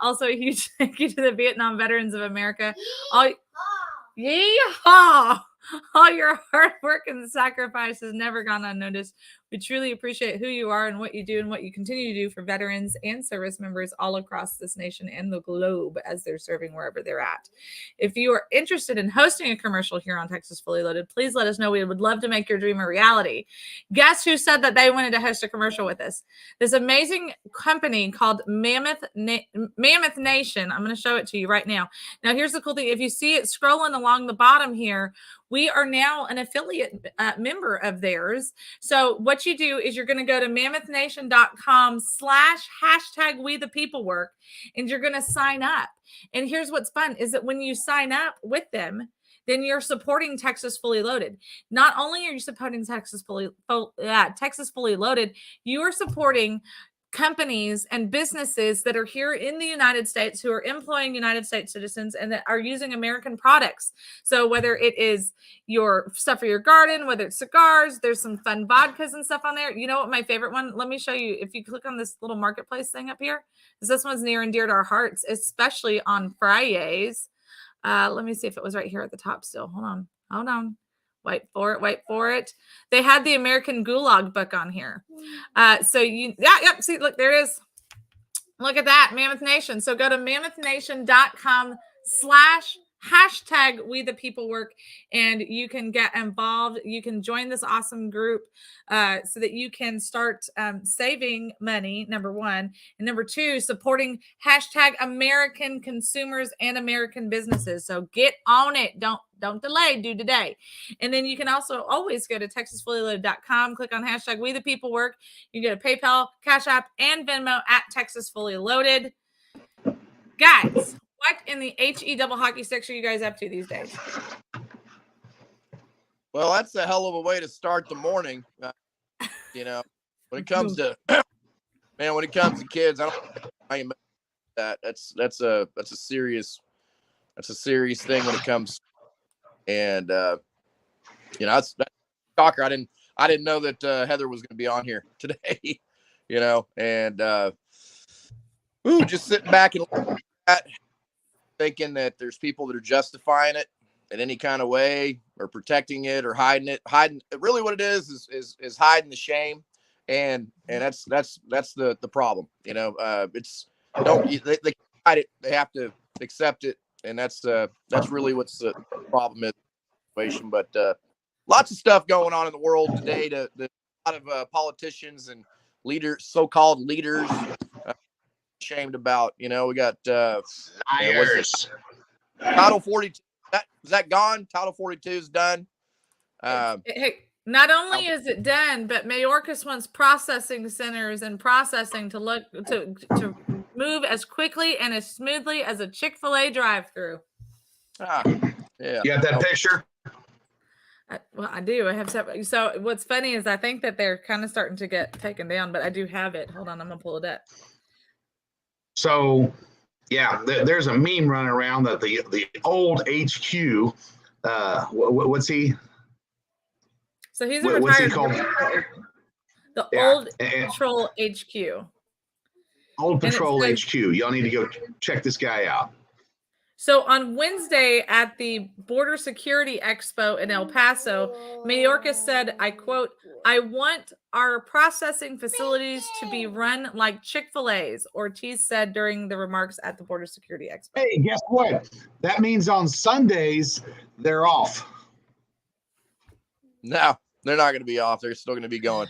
A: Also, a huge thank you to the Vietnam Veterans of America. Yeehaw! All your hard work and sacrifice has never gone unnoticed. We truly appreciate who you are and what you do and what you continue to do for veterans and service members all across this nation and the globe as they're serving wherever they're at. If you are interested in hosting a commercial here on Texas Fully Loaded, please let us know. We would love to make your dream a reality. Guess who said that they wanted to host a commercial with us? This amazing company called Mammoth Nation. I'm going to show it to you right now. Now, here's the cool thing. If you see it scrolling along the bottom here, we are now an affiliate member of theirs. So what you do is you're going to go to mammothnation.com/#WeThePeopleWork, and you're going to sign up. And here's what's fun is that when you sign up with them, then you're supporting Texas Fully Loaded. Not only are you supporting Texas Fully Loaded, you are supporting companies and businesses that are here in the United States who are employing United States citizens and that are using American products. So whether it is your stuff for your garden, whether it's cigars, there's some fun vodkas and stuff on there. You know what my favorite one? Let me show you. If you click on this little marketplace thing up here, because this one's near and dear to our hearts, especially on FRI-YAYs. Let me see if it was right here at the top still. Hold on. Wait for it. They had the American Gulag book on here. See, look, there it is. Look at that, Mammoth Nation. So go to mammothnation.com/#WeThePeopleWork, and you can get involved. You can join this awesome group so that you can start saving money, number one. And number two, supporting #American consumers and American businesses. So get on it. Don't delay, do today. And then you can also always go to TexasFullyLoaded.com, click on #WeThePeopleWork. You can go to PayPal, Cash App, and Venmo at Texas Fully Loaded. Guys, what in the HE double hockey sticks are you guys up to these days?
D: Well, that's a hell of a way to start the morning. When it comes to when it comes to kids, I don't that. That's a serious thing when it comes. And that's shocker. I didn't know that Heather was going to be on here today. Just sitting back and thinking that there's people that are justifying it in any kind of way or protecting it or hiding it. Really what it is hiding the shame. And that's the problem. They hide it. They have to accept it. And that's really what's the problem is. But lots of stuff going on in the world today. A lot of politicians and leaders, so-called leaders, ashamed about. We got
C: liars.
D: Title 42. Is that gone? Title 42 is done.
A: Hey, not only is it done, but Mayorkas wants processing centers and processing to move as quickly and as smoothly as a Chick-fil-A drive-through.
D: Yeah.
C: You got that picture?
A: Well, I do. I have several. So what's funny is I think that they're kind of starting to get taken down, but I do have it. Hold on, I'm gonna pull it up.
C: So, yeah, there's a meme running around that the old HQ. What's he?
A: So he's a retired. What's he called? The old Patrol HQ.
C: Old Patrol HQ. Y'all need to go check this guy out.
A: So on Wednesday at the Border Security Expo in El Paso, Mayorkas said, I quote, "I want our processing facilities to be run like Chick-fil-A's," Ortiz said during the remarks at the Border Security Expo.
C: Hey, guess what? That means on Sundays, they're off.
D: No, they're not going to be off. They're still going to be going.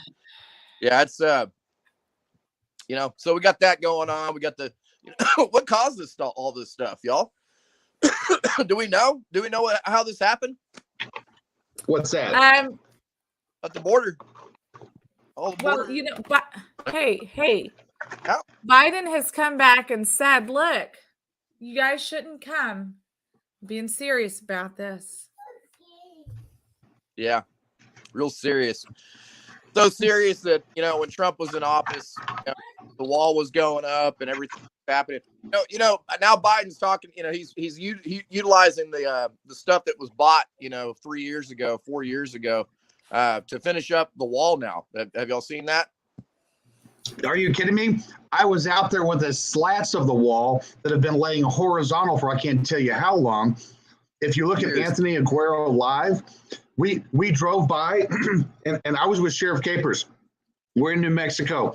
D: Yeah, it's, you know, so we got that going on. We got the, you know, what caused this stuff, all this stuff, y'all? Do we know? Do we know how this happened?
C: What's that?
D: At the border. Oh, the border.
A: Well, you know, but hey,
D: How?
A: Biden has come back and said, look, you guys shouldn't come. I'm being serious about this.
D: Yeah, real serious. So serious that, you know, when Trump was in office, you know, the wall was going up and everything was happening. You know, now Biden's talking, you know, he's utilizing the stuff that was bought, you know, 4 years ago, to finish up the wall now. Have y'all seen that?
C: Are you kidding me? I was out there with the slats of the wall that have been laying horizontal for I can't tell you how long. If you look at Anthony Aguero live, we drove by and I was with Sheriff Capers. We're in New Mexico.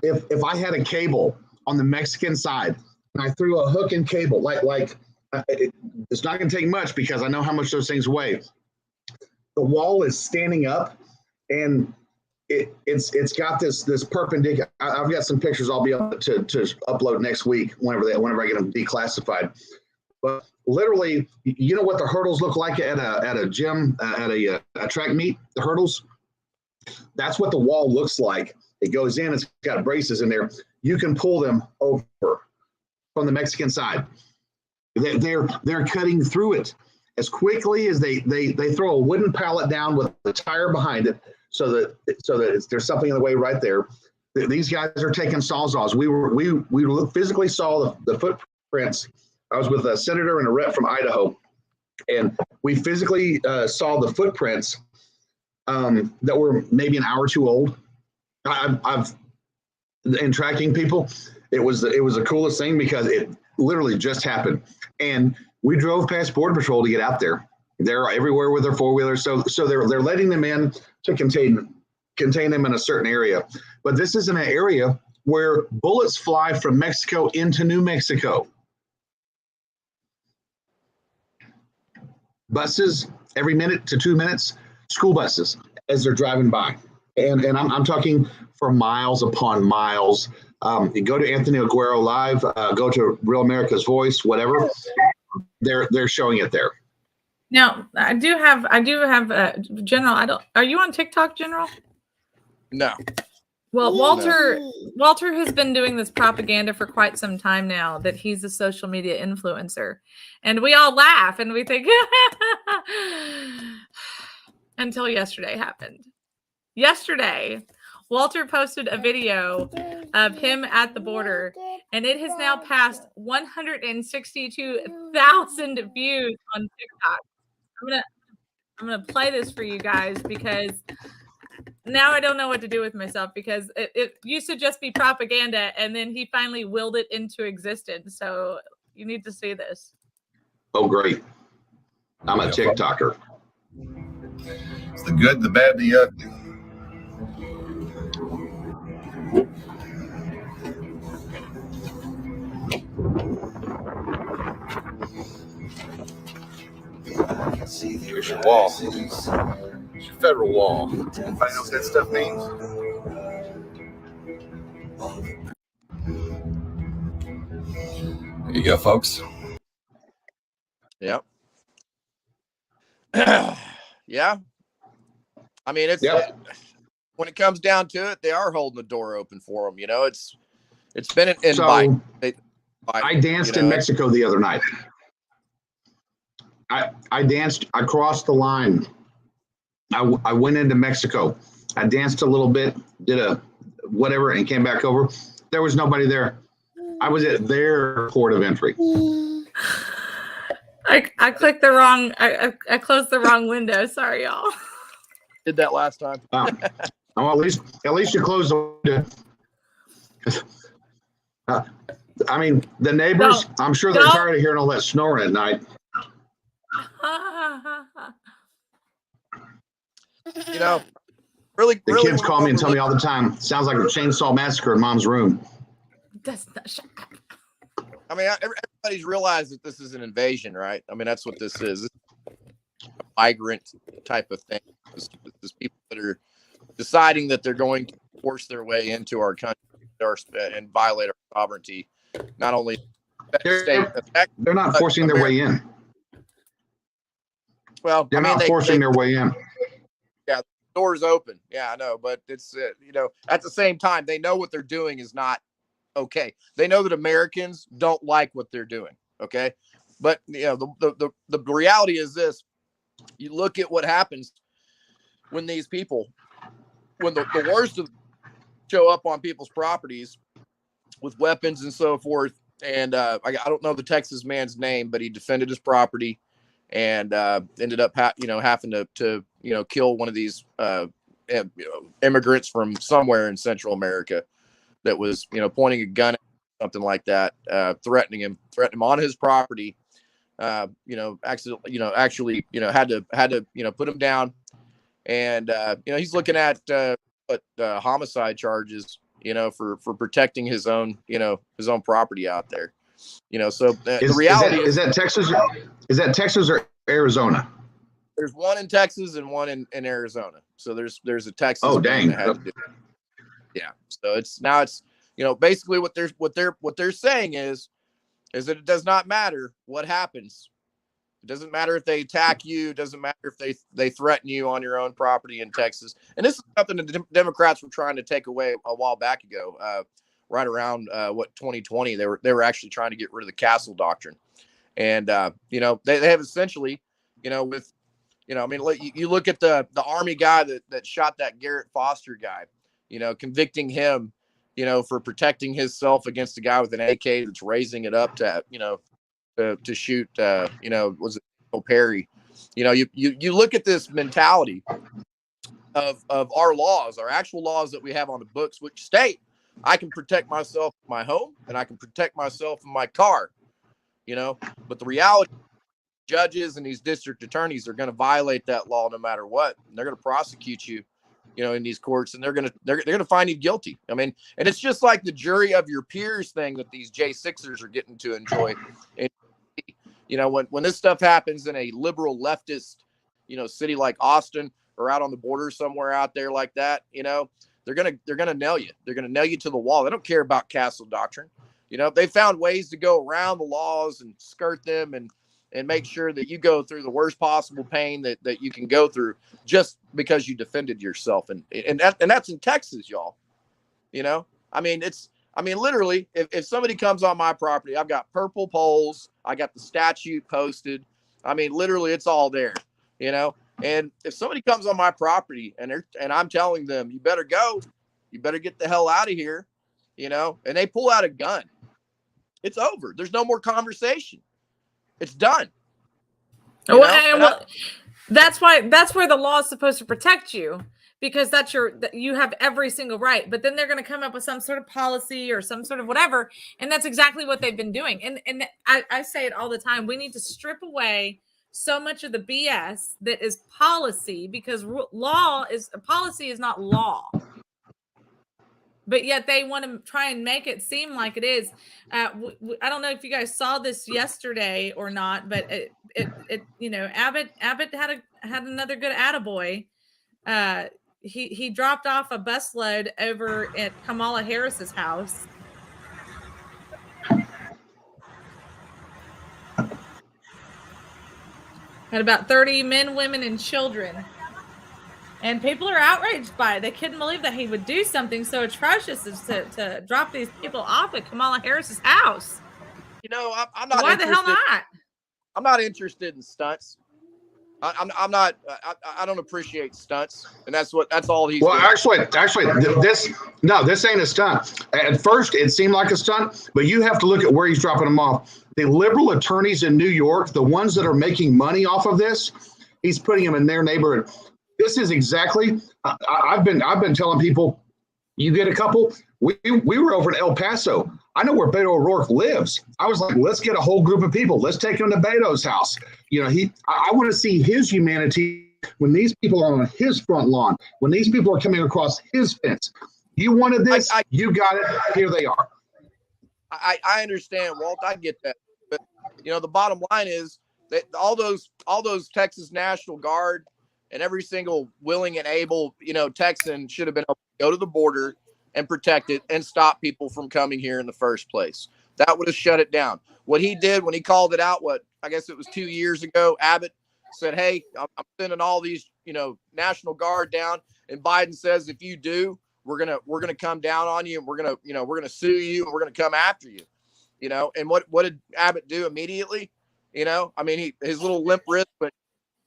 C: If I had a cable on the Mexican side and I threw a hook and cable, it's not going to take much because I know how much those things weigh. The wall is standing up and it's got this perpendicular. I've got some pictures I'll be able to upload next week whenever I get them declassified. But literally, you know what the hurdles look like at a gym, at a track meet, the hurdles? That's what the wall looks like. It goes in, it's got braces in there. You can pull them over from the Mexican side. They're cutting through it as quickly as they throw a wooden pallet down with the tire behind it so that there's something in the way right there. These guys are taking sawzalls. We physically saw the footprints. I was with a senator and a rep from Idaho, and we physically saw the footprints that were maybe an hour or two old. I've in tracking people, it was the coolest thing because it literally just happened, and we drove past Border Patrol to get out there. They're everywhere with their four-wheelers, so they're letting them in to contain them in a certain area. But this is in an area where bullets fly from Mexico into New Mexico. Buses every minute to 2 minutes, school buses as they're driving by, and I'm talking for miles upon miles. You go to Anthony Aguero live, go to Real America's Voice, whatever. They're showing it there.
A: Now, I do have General. Are you on TikTok, General?
D: No.
A: Well, Walter has been doing this propaganda for quite some time now that he's a social media influencer. And we all laugh and we think, until yesterday happened. Yesterday, Walter posted a video of him at the border, and it has now passed 162,000 views on TikTok. I'm gonna play this for you guys because now I don't know what to do with myself because it used to just be propaganda, and then he finally willed it into existence. So you need to see this.
C: Oh, great. I'm a TikToker.
E: It's the good, the bad, the ugly. Here's your wall. It's your federal wall. Anybody knows what that stuff means? There you go, folks.
D: Yep. Yeah. I mean, when it comes down to it, they are holding the door open for them. You know, it's been an invite.
C: I danced in Mexico the other night. I danced. I crossed the line. I went into Mexico. I danced a little bit, did a whatever, and came back over. There was nobody there. I was at their port of entry.
A: I clicked the wrong. I closed the wrong window. Sorry, y'all.
D: Did that last time.
C: Well, at least you closed the window. I mean, the neighbors,
A: Don't.
C: I'm sure they're
A: Don't.
C: tired of hearing all that snoring at night.
D: You know, really,
C: The
D: really
C: kids call me and tell me all the time, sounds like a chainsaw massacre in mom's room.
A: That's not, shut up.
D: I mean, everybody's realized that this is an invasion, right? I mean, that's what this is. This is a migrant type of thing. This is people that are deciding that they're going to force their way into our country and violate our sovereignty. Not only
C: They're not forcing their way in.
D: Well,
C: They're not forcing their way in.
D: Yeah, the door's open. Yeah, I know, but it's you know, at the same time, they know what they're doing is not okay. They know that Americans don't like what they're doing. Okay, but you know, the reality is this: you look at what happens when these people, when the worst of them show up on people's properties with weapons and so forth. And I don't know the Texas man's name, but he defended his property and ended up having to kill one of these immigrants from somewhere in Central America that was pointing a gun at something like that, threatening him on his property. Actually had to put him down, and he's looking at homicide charges, for protecting his own property out there. So the reality
C: is that Texas? Is that Texas or Arizona?
D: There's one in Texas and one in Arizona. So there's a Texas.
C: Oh, dang.
D: That had to do. Yeah. So it's basically what they're saying is that it does not matter what happens. It doesn't matter if they attack you. It doesn't matter if they threaten you on your own property in Texas. And this is something the Democrats were trying to take away a while back ago, right around 2020. They were actually trying to get rid of the castle doctrine. And they have essentially, you look at the Army guy that shot that Garrett Foster guy, convicting him, for protecting himself against a guy with an AK that's raising it up to shoot, was it Perry? You look at this mentality of our laws, our actual laws that we have on the books, which state I can protect myself in my home and I can protect myself in my car, but the reality, judges and these district attorneys are going to violate that law no matter what. And they're going to prosecute you, in these courts, and they're going to find you guilty. I mean, and it's just like the jury of your peers thing that these J6ers are getting to enjoy. And, when this stuff happens in a liberal leftist, city like Austin or out on the border somewhere out there like that, they're going to nail you. They're going to nail you to the wall. They don't care about castle doctrine. They found ways to go around the laws and skirt them and make sure that you go through the worst possible pain that you can go through just because you defended yourself. And that's in Texas, y'all. Literally, if somebody comes on my property, I've got purple poles, I got the statute posted. Literally, it's all there, And if somebody comes on my property and I'm telling them, you better go, you better get the hell out of here, and they pull out a gun, it's over. There's no more conversation. It's done.
A: That's where the law is supposed to protect you, because you have every single right. But then they're going to come up with some sort of policy or some sort of whatever, and that's exactly what they've been doing. And I say it all the time. We need to strip away so much of the BS that is policy, because policy is not law. But yet they want to try and make it seem like it is. I don't know if you guys saw this yesterday or not, but Abbott had another good attaboy. He dropped off a busload over at Kamala Harris's house. Had about 30 men, women, and children. And people are outraged by it. They couldn't believe that he would do something so atrocious as to drop these people off at Kamala Harris's house.
D: I'm not.
A: Why the hell not?
D: I'm not interested in stunts. I'm not. I don't appreciate stunts, and that's all he's.
C: Well,
D: doing.
C: actually, this ain't a stunt. At first, it seemed like a stunt, but you have to look at where he's dropping them off. The liberal attorneys in New York, the ones that are making money off of this, he's putting them in their neighborhood. This is exactly. I've been telling people, you get a couple. We were over in El Paso. I know where Beto O'Rourke lives. I was like, let's get a whole group of people. Let's take him to Beto's house. You know, I want to see his humanity when these people are on his front lawn, when these people are coming across his fence. You wanted this, you got it. Here they are.
D: I understand, Walt. I get that. But, you know, the bottom line is that all those Texas National Guard and every single willing and able, you know, Texan should have been able to go to the border and protect it and stop people from coming here in the first place. That would have shut it down. What he did when he called it out, I guess it was 2 years ago, Abbott said, hey, I'm sending all these, you know, National Guard down. And Biden says, if you do, we're gonna come down on you and we're gonna sue you and we're gonna come after you. You know, and what did Abbott do immediately? You know, I mean, his little limp wrist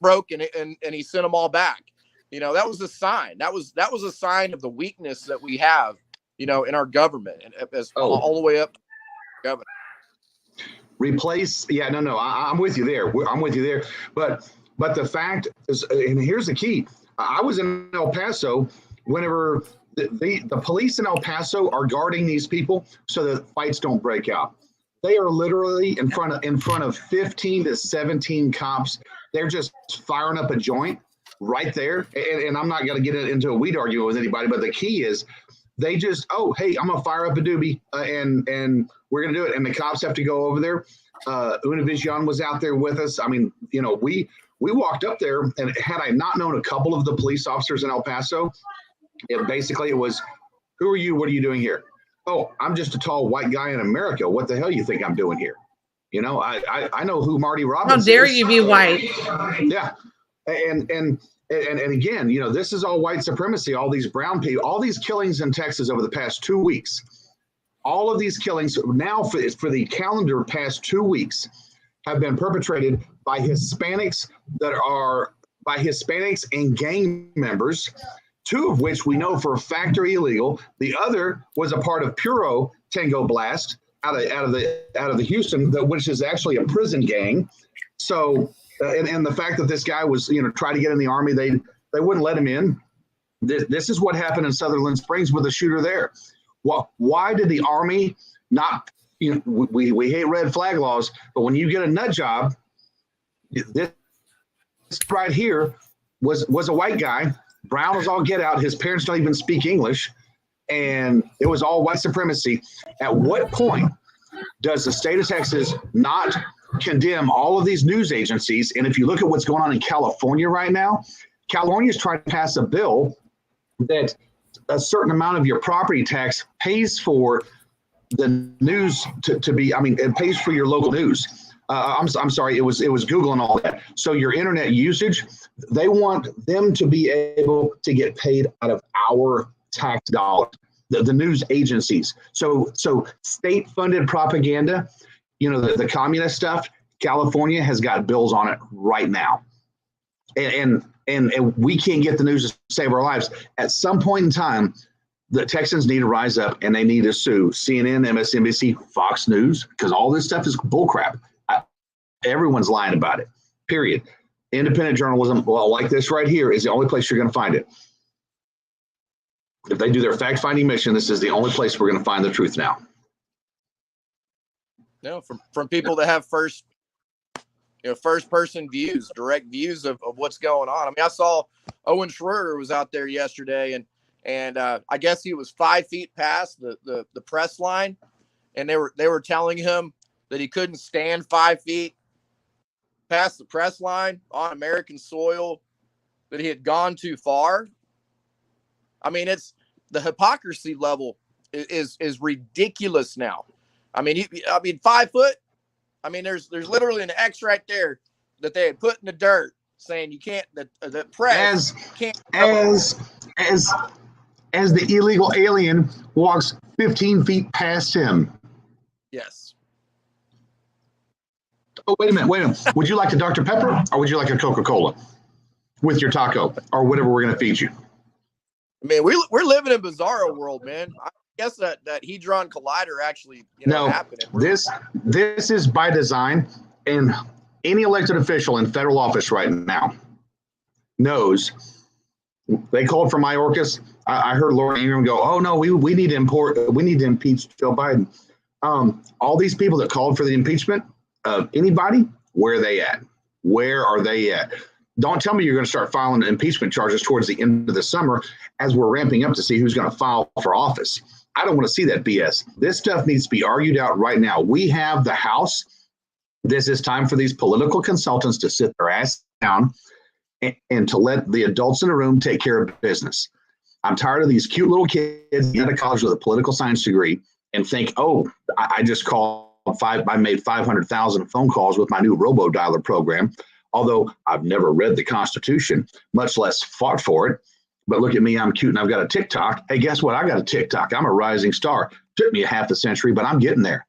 D: broke and he sent them all back. You know, that was a sign. That was a sign of the weakness that we have, you know, in our government, and all the way up to government.
C: Replace, yeah, no, I'm with you there. I'm with you there. But the fact is, and here's the key. I was in El Paso whenever the police in El Paso are guarding these people so that fights don't break out. They are literally in front of 15 to 17 cops. They're just firing up a joint right there. And I'm not going to get into a weed argument with anybody, but the key is they just, oh, hey, I'm going to fire up a doobie and we're going to do it. And the cops have to go over there. Univision was out there with us. I mean, you know, we walked up there, and had I not known a couple of the police officers in El Paso, it was, who are you? What are you doing here? Oh, I'm just a tall white guy in America. What the hell you think I'm doing here? You know, I know who Marty Robbins is.
A: How dare you be white?
C: Yeah. And again, you know, this is all white supremacy, all these brown people, all these killings in Texas over the past 2 weeks. All of these killings now for the calendar past 2 weeks have been perpetrated by Hispanics and gang members, 2 of which we know for a fact are illegal. The other was a part of Puro Tango Blast out of the Houston, which is actually a prison gang. So, and the fact that this guy was, you know, trying to get in the Army, they wouldn't let him in. This is what happened in Sutherland Springs with the shooter there. Well, why did the Army not, you know, we hate red flag laws, but when you get a nut job, this right here was a white guy. Brown was all get out. His parents don't even speak English. And it was all white supremacy. At what point does the state of Texas not condemn all of these news agencies? And if you look at what's going on in California right now, California is trying to pass a bill that a certain amount of your property tax pays for the news to be, I mean, it pays for your local news. I'm sorry, it was Google and all that. So your internet usage, they want them to be able to get paid out of our tax dollars, the news agencies. So state funded propaganda, you know, the communist stuff, California has got bills on it right now. And we can't get the news to save our lives. At some point in time, the Texans need to rise up and they need to sue CNN, MSNBC, Fox News, because all this stuff is bullcrap. Everyone's lying about it, period. Independent journalism, well, like this right here, is the only place you're going to find it. If they do their fact-finding mission, this is the only place we're going to find the truth now.
D: No, from people that have first person views, direct views of what's going on. I mean, I saw Owen Schroeder was out there yesterday, and I guess he was 5 feet past the press line, and they were telling him that he couldn't stand 5 feet past the press line on American soil, that he had gone too far. I mean, it's the hypocrisy level is ridiculous now. I mean, 5 foot. I mean, there's literally an X right there that they had put in the dirt saying you can't, the press can't. As
C: the illegal alien walks 15 feet past him.
D: Yes.
C: Oh, wait a minute. Would you like a Dr. Pepper or would you like a Coca-Cola with your taco or whatever we're going to feed you?
D: I mean, we're living in a bizarro world, man. I guess that Hadron Collider actually, happened.
C: This is by design, and any elected official in federal office right now knows. They called for Mayorkas. I heard Laura Ingraham go, "Oh no, we need to impeach Joe Biden." All these people that called for the impeachment of anybody, where are they at? Where are they at? Don't tell me you're going to start filing impeachment charges towards the end of the summer as we're ramping up to see who's going to file for office. I don't want to see that BS. This stuff needs to be argued out right now. We have the House. This is time for these political consultants to sit their ass down and to let the adults in the room take care of business. I'm tired of these cute little kids out of college with a political science degree and think, oh, I just I made 500,000 phone calls with my new robo-dialer program, although I've never read the Constitution, much less fought for it. But look at me, I'm cute and I've got a TikTok. Hey, guess what? I got a TikTok. I'm a rising star. Took me a half a century, but I'm getting there.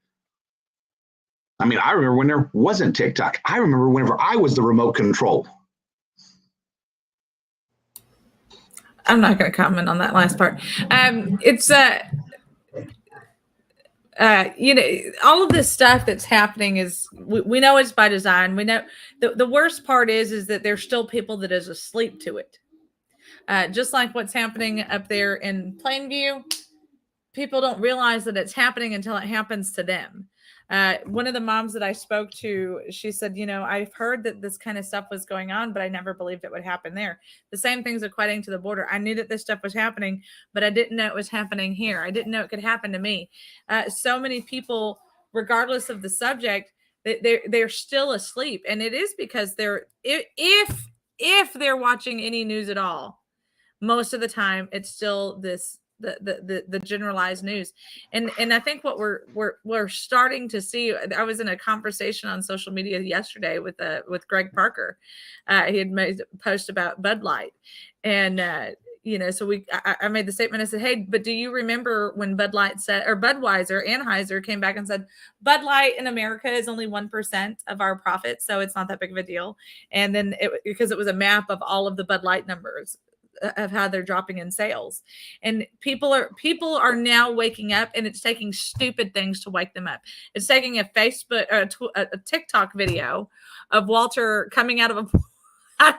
C: I mean, I remember when there wasn't TikTok. I remember whenever I was the remote control.
A: I'm not going to comment on that last part. It's all of this stuff that's happening is we know it's by design. We know the worst part is that there's still people that is asleep to it. Just like what's happening up there in Plainview, people don't realize that it's happening until it happens to them. One of the moms that I spoke to, she said, I've heard that this kind of stuff was going on, but I never believed it would happen there. The same thing's equating to the border. I knew that this stuff was happening, but I didn't know it was happening here. I didn't know it could happen to me. So many people, regardless of the subject, they're still asleep. And it is because if they're watching any news at all, most of the time it's still the generalized news. And I think what we're starting to see, I was in a conversation on social media yesterday with Greg Parker. He had made a post about Bud Light, and so I made the statement. I said, hey, but do you remember when Bud Light said, or Budweiser, Anheuser came back and said, Bud Light in America is only 1% of our profits, so it's not that big of a deal. And then because it was a map of all of the Bud Light numbers of how they're dropping in sales, and people are now waking up, and it's taking stupid things to wake them up. It's taking a Facebook, a TikTok video of Walter coming out of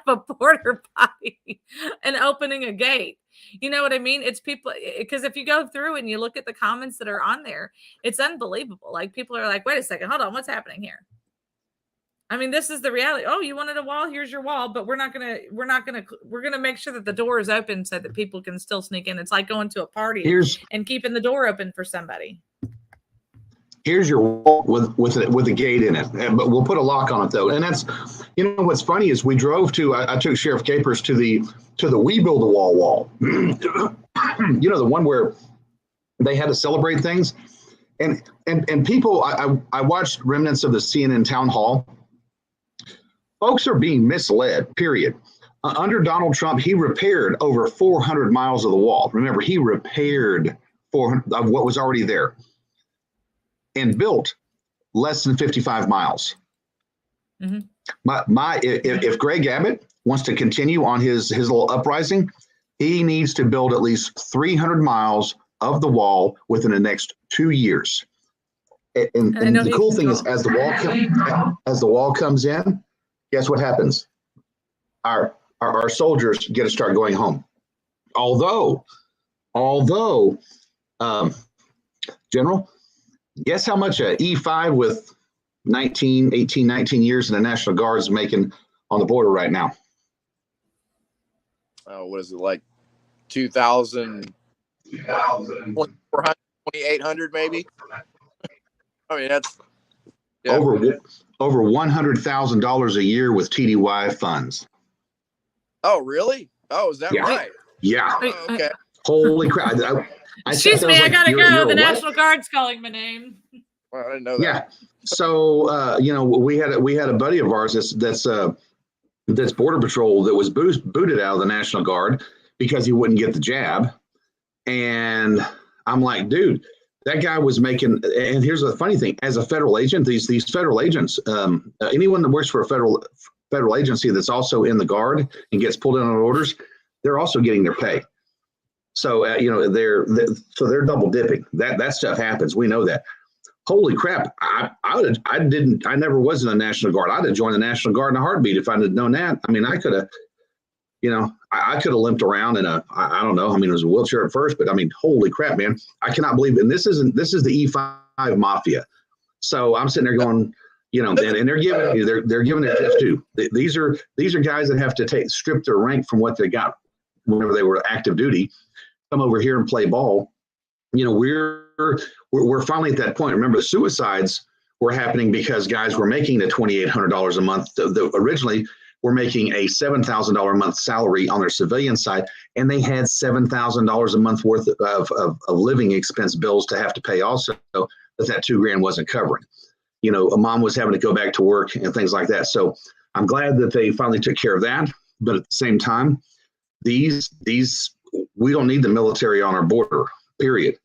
A: a porter potty and opening a gate. You know what I mean? It's people, because if you go through and you look at the comments that are on there, it's unbelievable. Like, people are like, wait a second, hold on, what's happening here? I mean, this is the reality. Oh, you wanted a wall? Here's your wall, but we're gonna make sure that the door is open so that people can still sneak in. It's like going to a party and keeping the door open for somebody.
C: Here's your wall with a gate in it, but we'll put a lock on it though. And that's, what's funny is we drove to. I took Sheriff Capers to the We Build a Wall. The one where they had to celebrate things, and people. I watched remnants of the CNN town hall. Folks are being misled, period. Under Donald Trump, he repaired over 400 miles of the wall. Remember, he repaired 400 of what was already there and built less than 55 miles. Mm-hmm. If Greg Abbott wants to continue on his little uprising, he needs to build at least 300 miles of the wall within the next 2 years. And the cool thing is, as the wall comes in, guess what happens? Our soldiers get to start going home. Although, General, guess how much a E5 with 19 years in the National Guard is making on the border right now?
D: What is it, like 2,000, 2,400, 2,800 maybe? I mean, that's over $100,000 a year with TDY funds. Oh, really? Oh, is that right?
C: Yeah.
D: Oh, okay.
C: Holy crap!
A: Excuse me, I gotta go. The National Guard's calling my name.
D: Well, I didn't know that.
C: Yeah. So we had a buddy of ours that's Border Patrol that was booted out of the National Guard because he wouldn't get the jab, and I'm like, dude. That guy was making, and here's the funny thing: as a federal agent, these federal agents, anyone that works for a federal agency that's also in the Guard and gets pulled in on orders, they're also getting their pay. So they're double dipping. That stuff happens. We know that. Holy crap! I never was in the National Guard. I'd have joined the National Guard in a heartbeat if I'd have known that. I mean, I could have, I could have limped around in I don't know. I mean, it was a wheelchair at first, but I mean, holy crap, man. I cannot believe it. And this is the E5 mafia. So I'm sitting there going, and they're giving it just due. These are guys that have to strip their rank from what they got whenever they were active duty, come over here and play ball. We're finally at that point. Remember, the suicides were happening because guys were making the $2,800 a month. Originally, were making a $7,000 a month salary on their civilian side, and they had $7,000 a month worth of living expense bills to have to pay also, that $2,000 wasn't covering. A mom was having to go back to work and things like that. So I'm glad that they finally took care of that. But at the same time, we don't need the military on our border, period.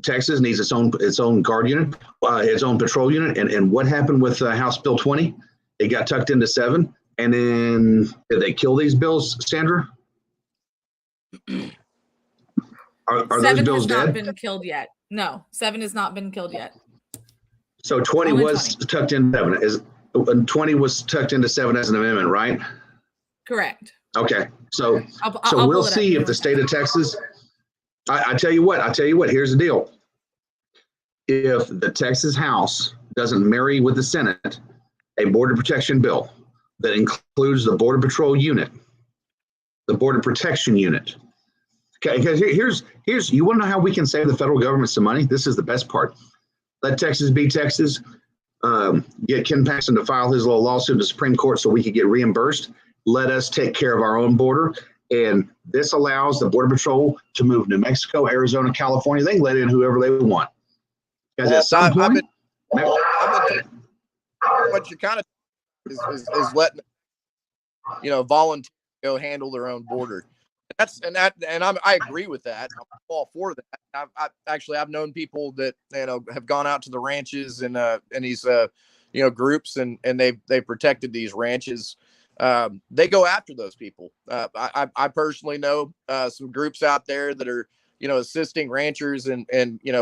C: Texas needs its own guard unit, its own patrol unit. And what happened with House Bill 20? It got tucked into 7. And then did they kill these bills, Sandra? Are those bills dead? 7 has
A: not been killed yet. No, 7 has not been killed yet.
C: So 20
A: Only
C: was
A: 20.
C: tucked in 7. 20 was tucked into 7 as an amendment, right?
A: Correct.
C: Okay. So
A: I'll
C: we'll see if the state of Texas. I tell you what. Here's the deal. If the Texas House doesn't marry with the Senate a border protection bill that includes the Border Patrol unit, the Border Protection unit. Okay, because here's you want to know how we can save the federal government some money? This is the best part. Let Texas be Texas. Get Ken Paxton to file his little lawsuit to the Supreme Court so we could get reimbursed. Let us take care of our own border. And this allows the Border Patrol to move New Mexico, Arizona, California. They can let in whoever they want. Because at some point,
D: what you kind of is letting volunteers go handle their own border. I agree with that. I'm all for that. I've known people that have gone out to the ranches and these groups and they've protected these ranches. They go after those people. I personally know some groups out there that are assisting ranchers and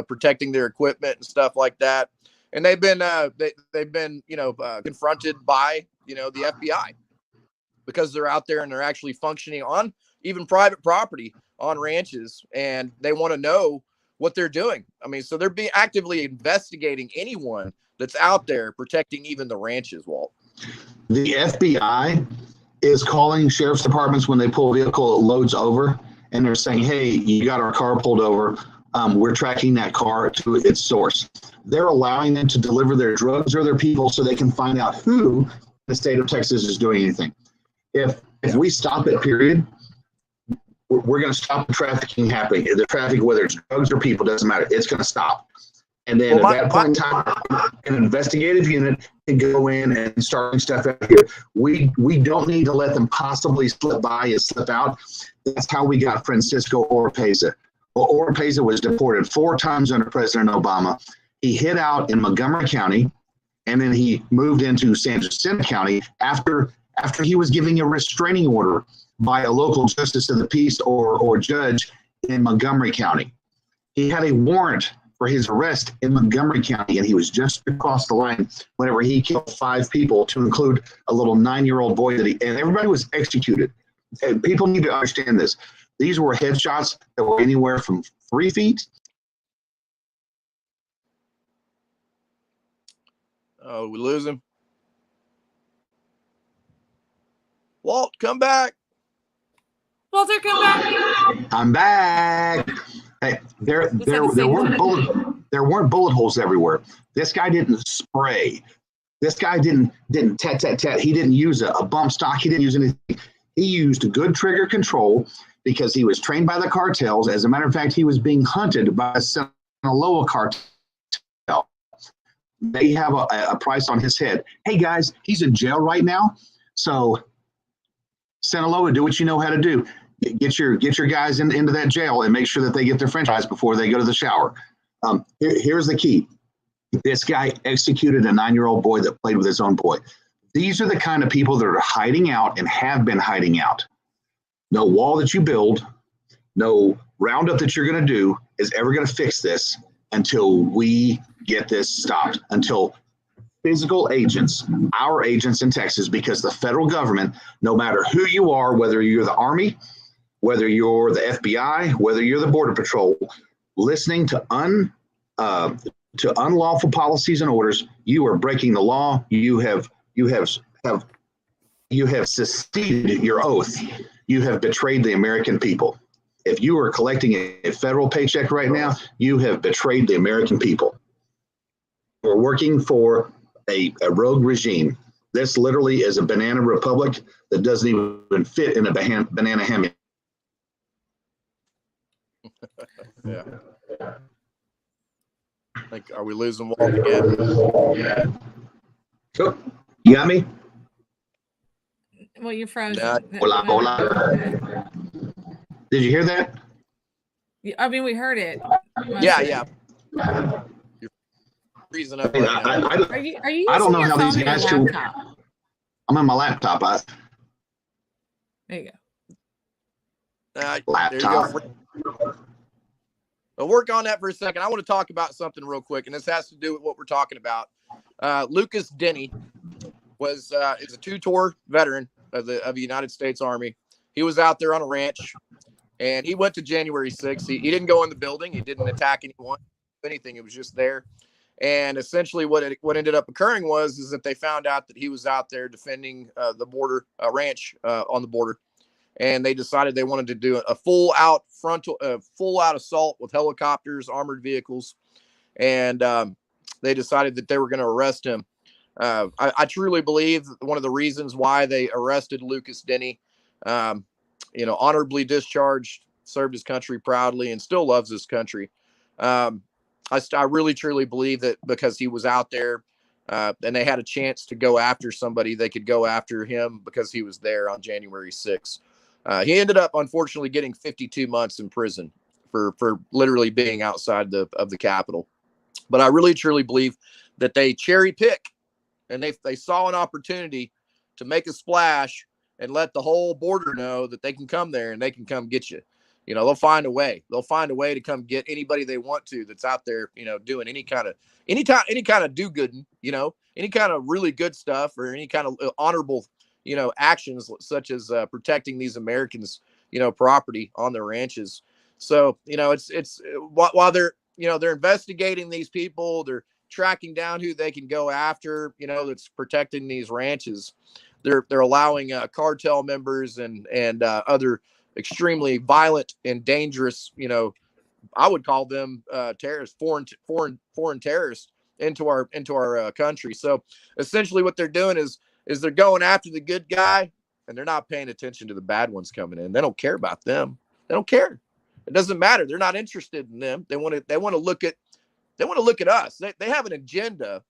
D: protecting their equipment and stuff like that. And they've been confronted by the FBI because they're out there and they're actually functioning on even private property on ranches, and they want to know what they're doing. I mean, so they're being actively investigating anyone that's out there protecting even the ranches, Walt.
C: The FBI is calling sheriff's departments when they pull a vehicle that loads over, and they're saying, hey, you got our car pulled over. We're tracking that car to its source. They're allowing them to deliver their drugs or their people so they can find out who in the state of Texas is doing anything. If we stop it, period, we're going to stop the trafficking happening. The traffic, whether it's drugs or people, doesn't matter. It's going to stop. And then at that point in time, an investigative unit can go in and start stuff out here. We don't need to let them possibly slip by and slip out. That's how we got Francisco Oropeza. Well, Oropeza was deported 4 times under President Obama. He hid out in Montgomery County, and then he moved into San Jacinto County after he was giving a restraining order by a local justice of the peace or judge in Montgomery County. He had a warrant for his arrest in Montgomery County, and he was just across the line whenever he killed 5 people, to include a little 9-year-old boy and everybody was executed. And people need to understand this. These were headshots that were anywhere from 3 feet.
D: Oh, we lose him. Walt, come back.
A: Walter, come back.
C: I'm back. Hey, there weren't bullet holes everywhere. This guy didn't spray. This guy didn't tat tat tat. He didn't use a bump stock. He didn't use anything. He used good trigger control because he was trained by the cartels. As a matter of fact, he was being hunted by a Sinaloa cartel. They have a price on his head. Hey guys, he's in jail right now. So Sinaloa, do what you know how to do. Get your guys into that jail and make sure that they get their french fries before they go to the shower. Here's the key. This guy executed a 9-year-old boy that played with his own boy. These are the kind of people that are hiding out and have been hiding out. No wall that you build, no roundup that you're going to do is ever going to fix this until we get this stopped, until physical agents, our agents in Texas, because the federal government, no matter who you are, whether you're the Army, whether you're the FBI, whether you're the Border Patrol, listening to unlawful policies and orders, you are breaking the law. You have succeeded your oath. You have betrayed the American people. If you are collecting a federal paycheck right now, you have betrayed the American people. We're working for a rogue regime. This literally is a banana republic that doesn't even fit in a banana hammock.
D: Yeah. Like, are we losing Walt again?
C: Sure. You got me?
A: Well, you're frozen.
D: Nah.
C: Hola, hola. Did you hear that?
A: I mean, we heard it.
D: Yeah. You're freezing up right now.
A: Are you using
C: I don't know
A: your
C: how these
A: phone or your
C: guys can.
A: laptop?
C: I'm on my laptop.
A: There you go.
D: There you
C: Laptop.
D: go. Well, work on that for a second. I want to talk about something real quick, and this has to do with what we're talking about. Lucas Denny is a two-tour veteran of the United States Army. He was out there on a ranch, and he went to January 6th. He didn't go in the building. He didn't attack anything. It was just there. And essentially what ended up occurring is that they found out that he was out there defending the border, ranch on the border. And they decided they wanted to do a full out assault with helicopters, armored vehicles. And they decided that they were going to arrest him. I truly believe one of the reasons why they arrested Lucas Denny, honorably discharged, served his country proudly, and still loves his country. I really, truly believe that because he was out there and they had a chance to go after somebody, they could go after him because he was there on January 6th. He ended up, unfortunately, getting 52 months in prison for literally being outside of the Capitol. But I really, truly believe that they cherry pick and they saw an opportunity to make a splash and let the whole border know that they can come there and they can come get you. They'll find a way. They'll find a way to come get anybody they want to that's out there, doing any kind of do-gooding, any kind of really good stuff or any kind of honorable, actions such as protecting these Americans, property on their ranches. So, it's while they're investigating these people, they're tracking down who they can go after, that's protecting these ranches. They're allowing cartel members and other extremely violent and dangerous, I would call them terrorists, foreign terrorists into our country. So essentially what they're doing is they're going after the good guy and they're not paying attention to the bad ones coming in. They don't care about them. They don't care. It doesn't matter. They're not interested in them. They want to look at us. They have an agenda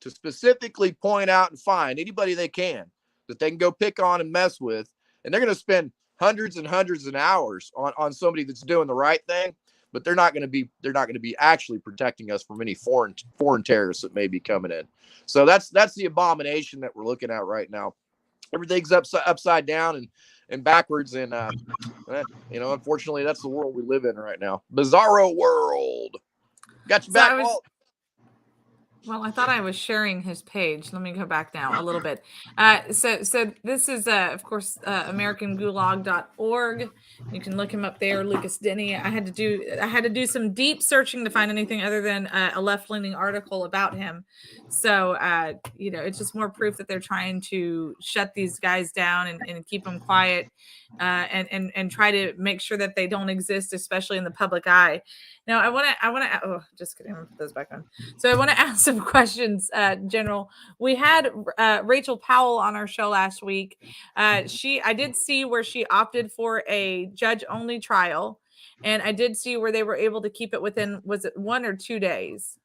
D: to specifically point out and find anybody they can that they can go pick on and mess with. And they're going to spend hundreds and hundreds of hours on somebody that's doing the right thing, but they're not going to be actually protecting us from any foreign terrorists that may be coming in. So that's the abomination that we're looking at right now. Everything's upside down and backwards. And, unfortunately that's the world we live in right now. Bizarro world. Got you back, Walt.
A: Well, I thought I was sharing his page. Let me go back now a little bit. So this is, of course, AmericanGulag.org. You can look him up there, Lucas Denny. I had to do some deep searching to find anything other than a left-leaning article about him. So, it's just more proof that they're trying to shut these guys down and keep them quiet and try to make sure that they don't exist, especially in the public eye. Now, I want to, just kidding. I'm going to put those back on. So I want to ask some questions, General. We had Rachel Powell on our show last week. I did see where she opted for a judge-only trial, and I did see where they were able to keep it within, was it 1 or 2 days?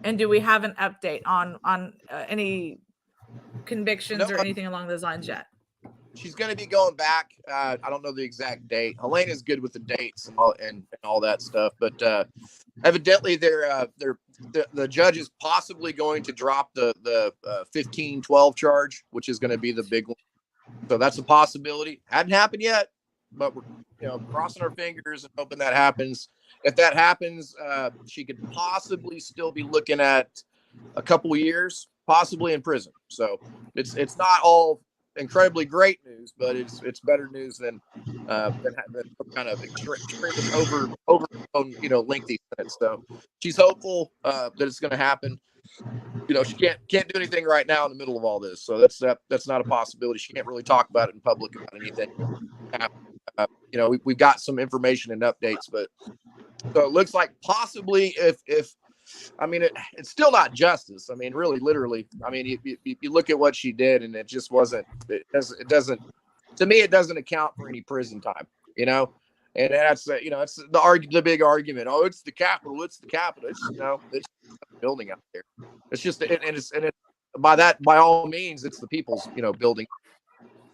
A: And do we have an update on any convictions or anything along those lines yet?
D: She's going to be going back. I don't know the exact date. Helene is good with the dates and all that stuff, but evidently the judge is possibly going to drop the 1512 charge, which is going to be the big one. So that's a possibility. Hadn't happened yet, but we're crossing our fingers and hoping that happens. If that happens, she could possibly still be looking at a couple of years, possibly in prison. So it's not all incredibly great news, but it's better news than kind of extremely over lengthy sentence. So she's hopeful that it's going to happen. She can't do anything right now in the middle of all this, so that's not a possibility. She can't really talk about it in public about anything. We've got some information and updates, but so it looks like possibly if it's still not justice. I mean, really, literally. I mean, you look at what she did, and it just wasn't. It doesn't. To me, it doesn't account for any prison time. And that's it's the big argument. Oh, it's the Capitol. It's the Capitol. It's it's a building out there. It's just by all means, it's the people's building.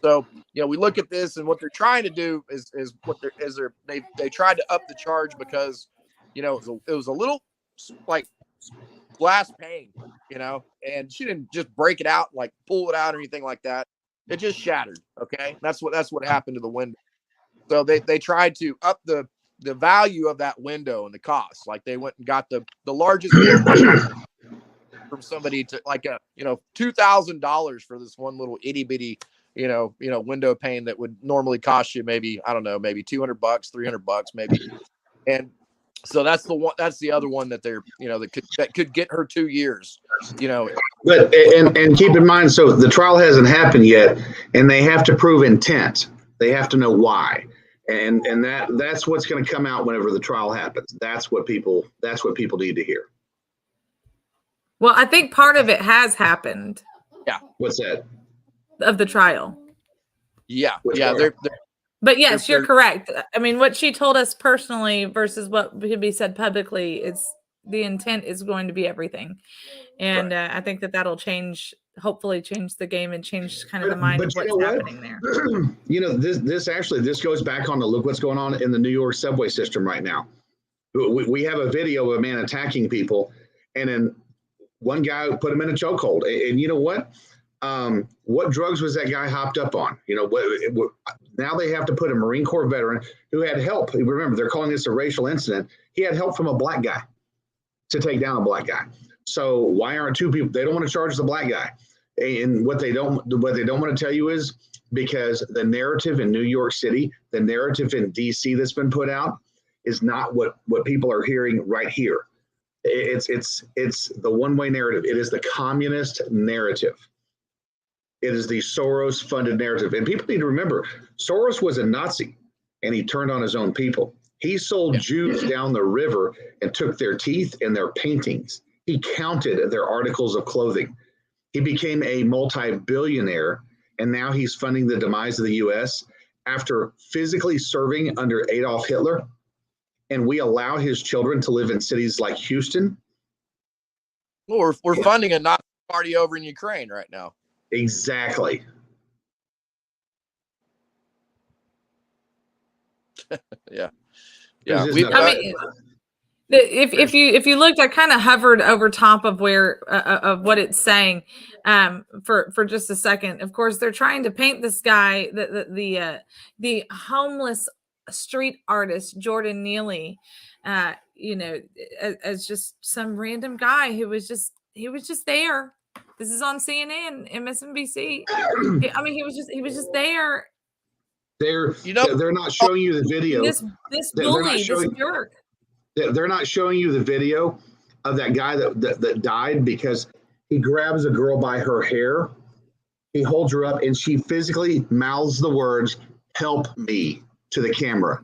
D: So we look at this, and what they're trying to do is they tried to up the charge because it was a little like glass pane, and she didn't just break it out, like pull it out or anything like that. It just shattered. Okay, that's what happened to the window. So they tried to up the value of that window and the cost. Like they went and got the largest from somebody to like $2,000 for this one little itty bitty window pane that would normally cost you maybe maybe $200, $300 maybe. And so that's the other one that they're that could get her 2 years.
C: But and keep in mind, so the trial hasn't happened yet, and they have to prove intent. They have to know why, and that's what's going to come out whenever the trial happens. That's what people need to hear.
A: Well, I think part of it has happened.
C: Yeah. What's that?
A: Of the trial.
D: Yeah.
C: Which
D: yeah.
A: But yes, you're correct. I mean, what she told us personally versus what could be said publicly, it's the intent is going to be everything. And I think that'll hopefully change the game and change kind of the mind of what's happening there.
C: This goes back on to look what's going on in the New York subway system right now. We have a video of a man attacking people, and then one guy put him in a chokehold. And you know what? What drugs was that guy hopped up on? Now they have to put a Marine Corps veteran who had help. Remember, they're calling this a racial incident. He had help from a black guy to take down a black guy. So why aren't two people? They don't want to charge the black guy. And what they don't want to tell you is because the narrative in New York City, the narrative in DC that's been put out is not what people are hearing right here. It's the one-way narrative. It is the communist narrative. It is the Soros-funded narrative. And people need to remember, Soros was a Nazi, and he turned on his own people. He sold Jews down the river and took their teeth and their paintings. He counted their articles of clothing. He became a multi-billionaire, and now he's funding the demise of the U.S. after physically serving under Adolf Hitler. And we allow his children to live in cities like Houston.
D: Well, we're funding a Nazi party over in Ukraine right now.
C: Exactly.
D: Yeah.
A: If you looked, I kind of hovered over top of where of what it's saying for just a second. Of course, they're trying to paint this guy, the homeless street artist Jordan Neely, as just some random guy who was just there. This is on CNN, MSNBC. I mean, he was just there.
C: They're not showing you the video.
A: This bully, this jerk.
C: They're not showing you the video of that guy that died because he grabs a girl by her hair, he holds her up, and she physically mouths the words, "Help me," to the camera.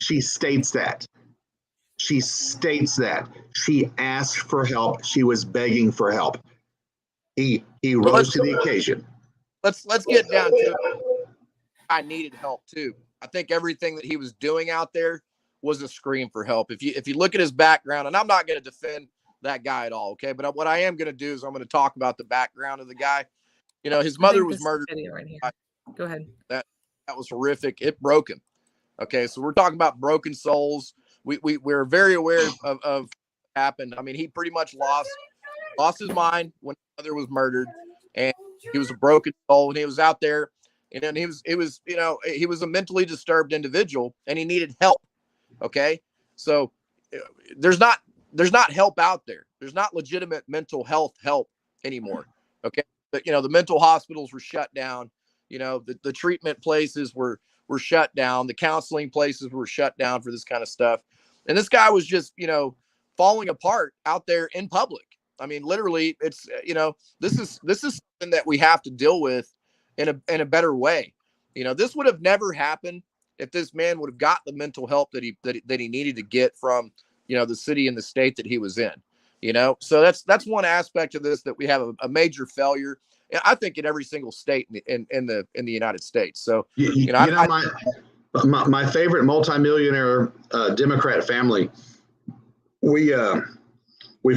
C: She states that. She asked for help. She was begging for help. He rose to the occasion.
D: Let's get down to it. I needed help too. I think everything that he was doing out there was a scream for help. If you look at his background, and I'm not going to defend that guy at all, okay? But what I am going to do is I'm going to talk about the background of the guy. His mother was murdered.
A: Right here. Go ahead.
D: That was horrific. It broke him. Okay, so we're talking about broken souls. We're very aware of what happened. I mean, he pretty much lost his mind when his mother was murdered, and he was a broken soul, and he was out there, and he was a mentally disturbed individual, and he needed help. Okay, so there's not there's not help out there. There's not legitimate mental health help anymore. Okay. But, the mental hospitals were shut down. The treatment places were shut down. The counseling places were shut down for this kind of stuff. And this guy was just, falling apart out there in public. I mean, literally, it's, this is something that we have to deal with in a better way. This would have never happened if this man would have got the mental help that he needed to get from, the city and the state that he was in. So that's one aspect of this, that we have a major failure. And I think in every single state in the United States. So,
C: my favorite multimillionaire Democrat family, we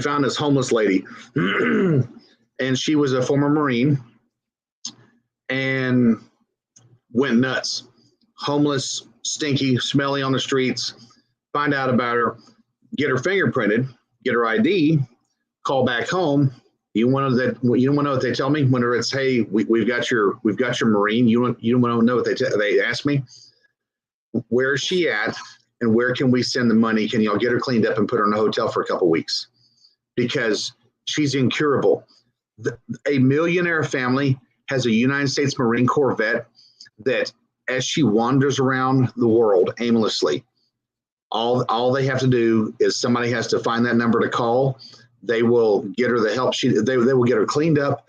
C: found this homeless lady, and she was a former Marine and went nuts. Homeless, stinky, smelly on the streets. Find out about her, get her fingerprinted, get her ID, call back home. You want to know what they tell me? Whenever it's, hey, we've got your Marine. You want to know what they ask me? Where is she at, and where can we send the money? Can y'all get her cleaned up and put her in a hotel for a couple weeks? Because she's incurable. A millionaire family has a United States Marine Corps vet that, as she wanders around the world aimlessly, all they have to do is somebody has to find that number to call. They will get her the help. They will get her cleaned up,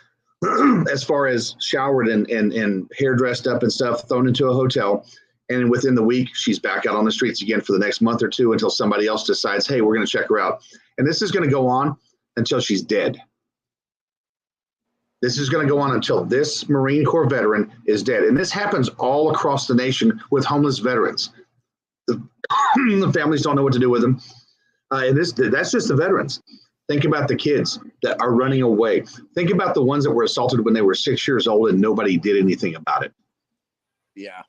C: as far as showered and hair dressed up and stuff, thrown into a hotel. And within the week, she's back out on the streets again for the next month or two, until somebody else decides, hey, we're going to check her out. And this is going to go on until she's dead. This is going to go on until this Marine Corps veteran is dead. And this happens all across the nation with homeless veterans. The families don't know what to do with them. And that's just the veterans. Think about the kids that are running away. Think about the ones that were assaulted when they were 6 years old and nobody did anything about it.
D: Yeah.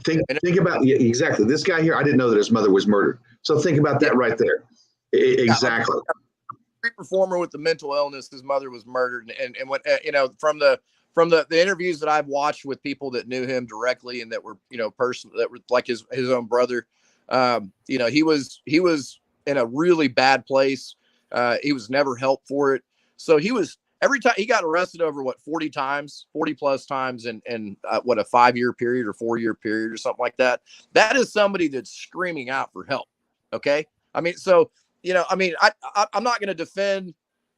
C: Think about, exactly. This guy here, I didn't know that his mother was murdered. So think about that right there. Exactly.
D: Street performer with the mental illness, his mother was murdered. And what, from the interviews that I've watched with people that knew him directly and that were, that were like his own brother, he was in a really bad place. He was never helped for it. So every time he got arrested over 40 plus times in a 5-year period or 4-year period or something like that. That is somebody that's screaming out for help. Okay. I mean, so, I'm not going to defend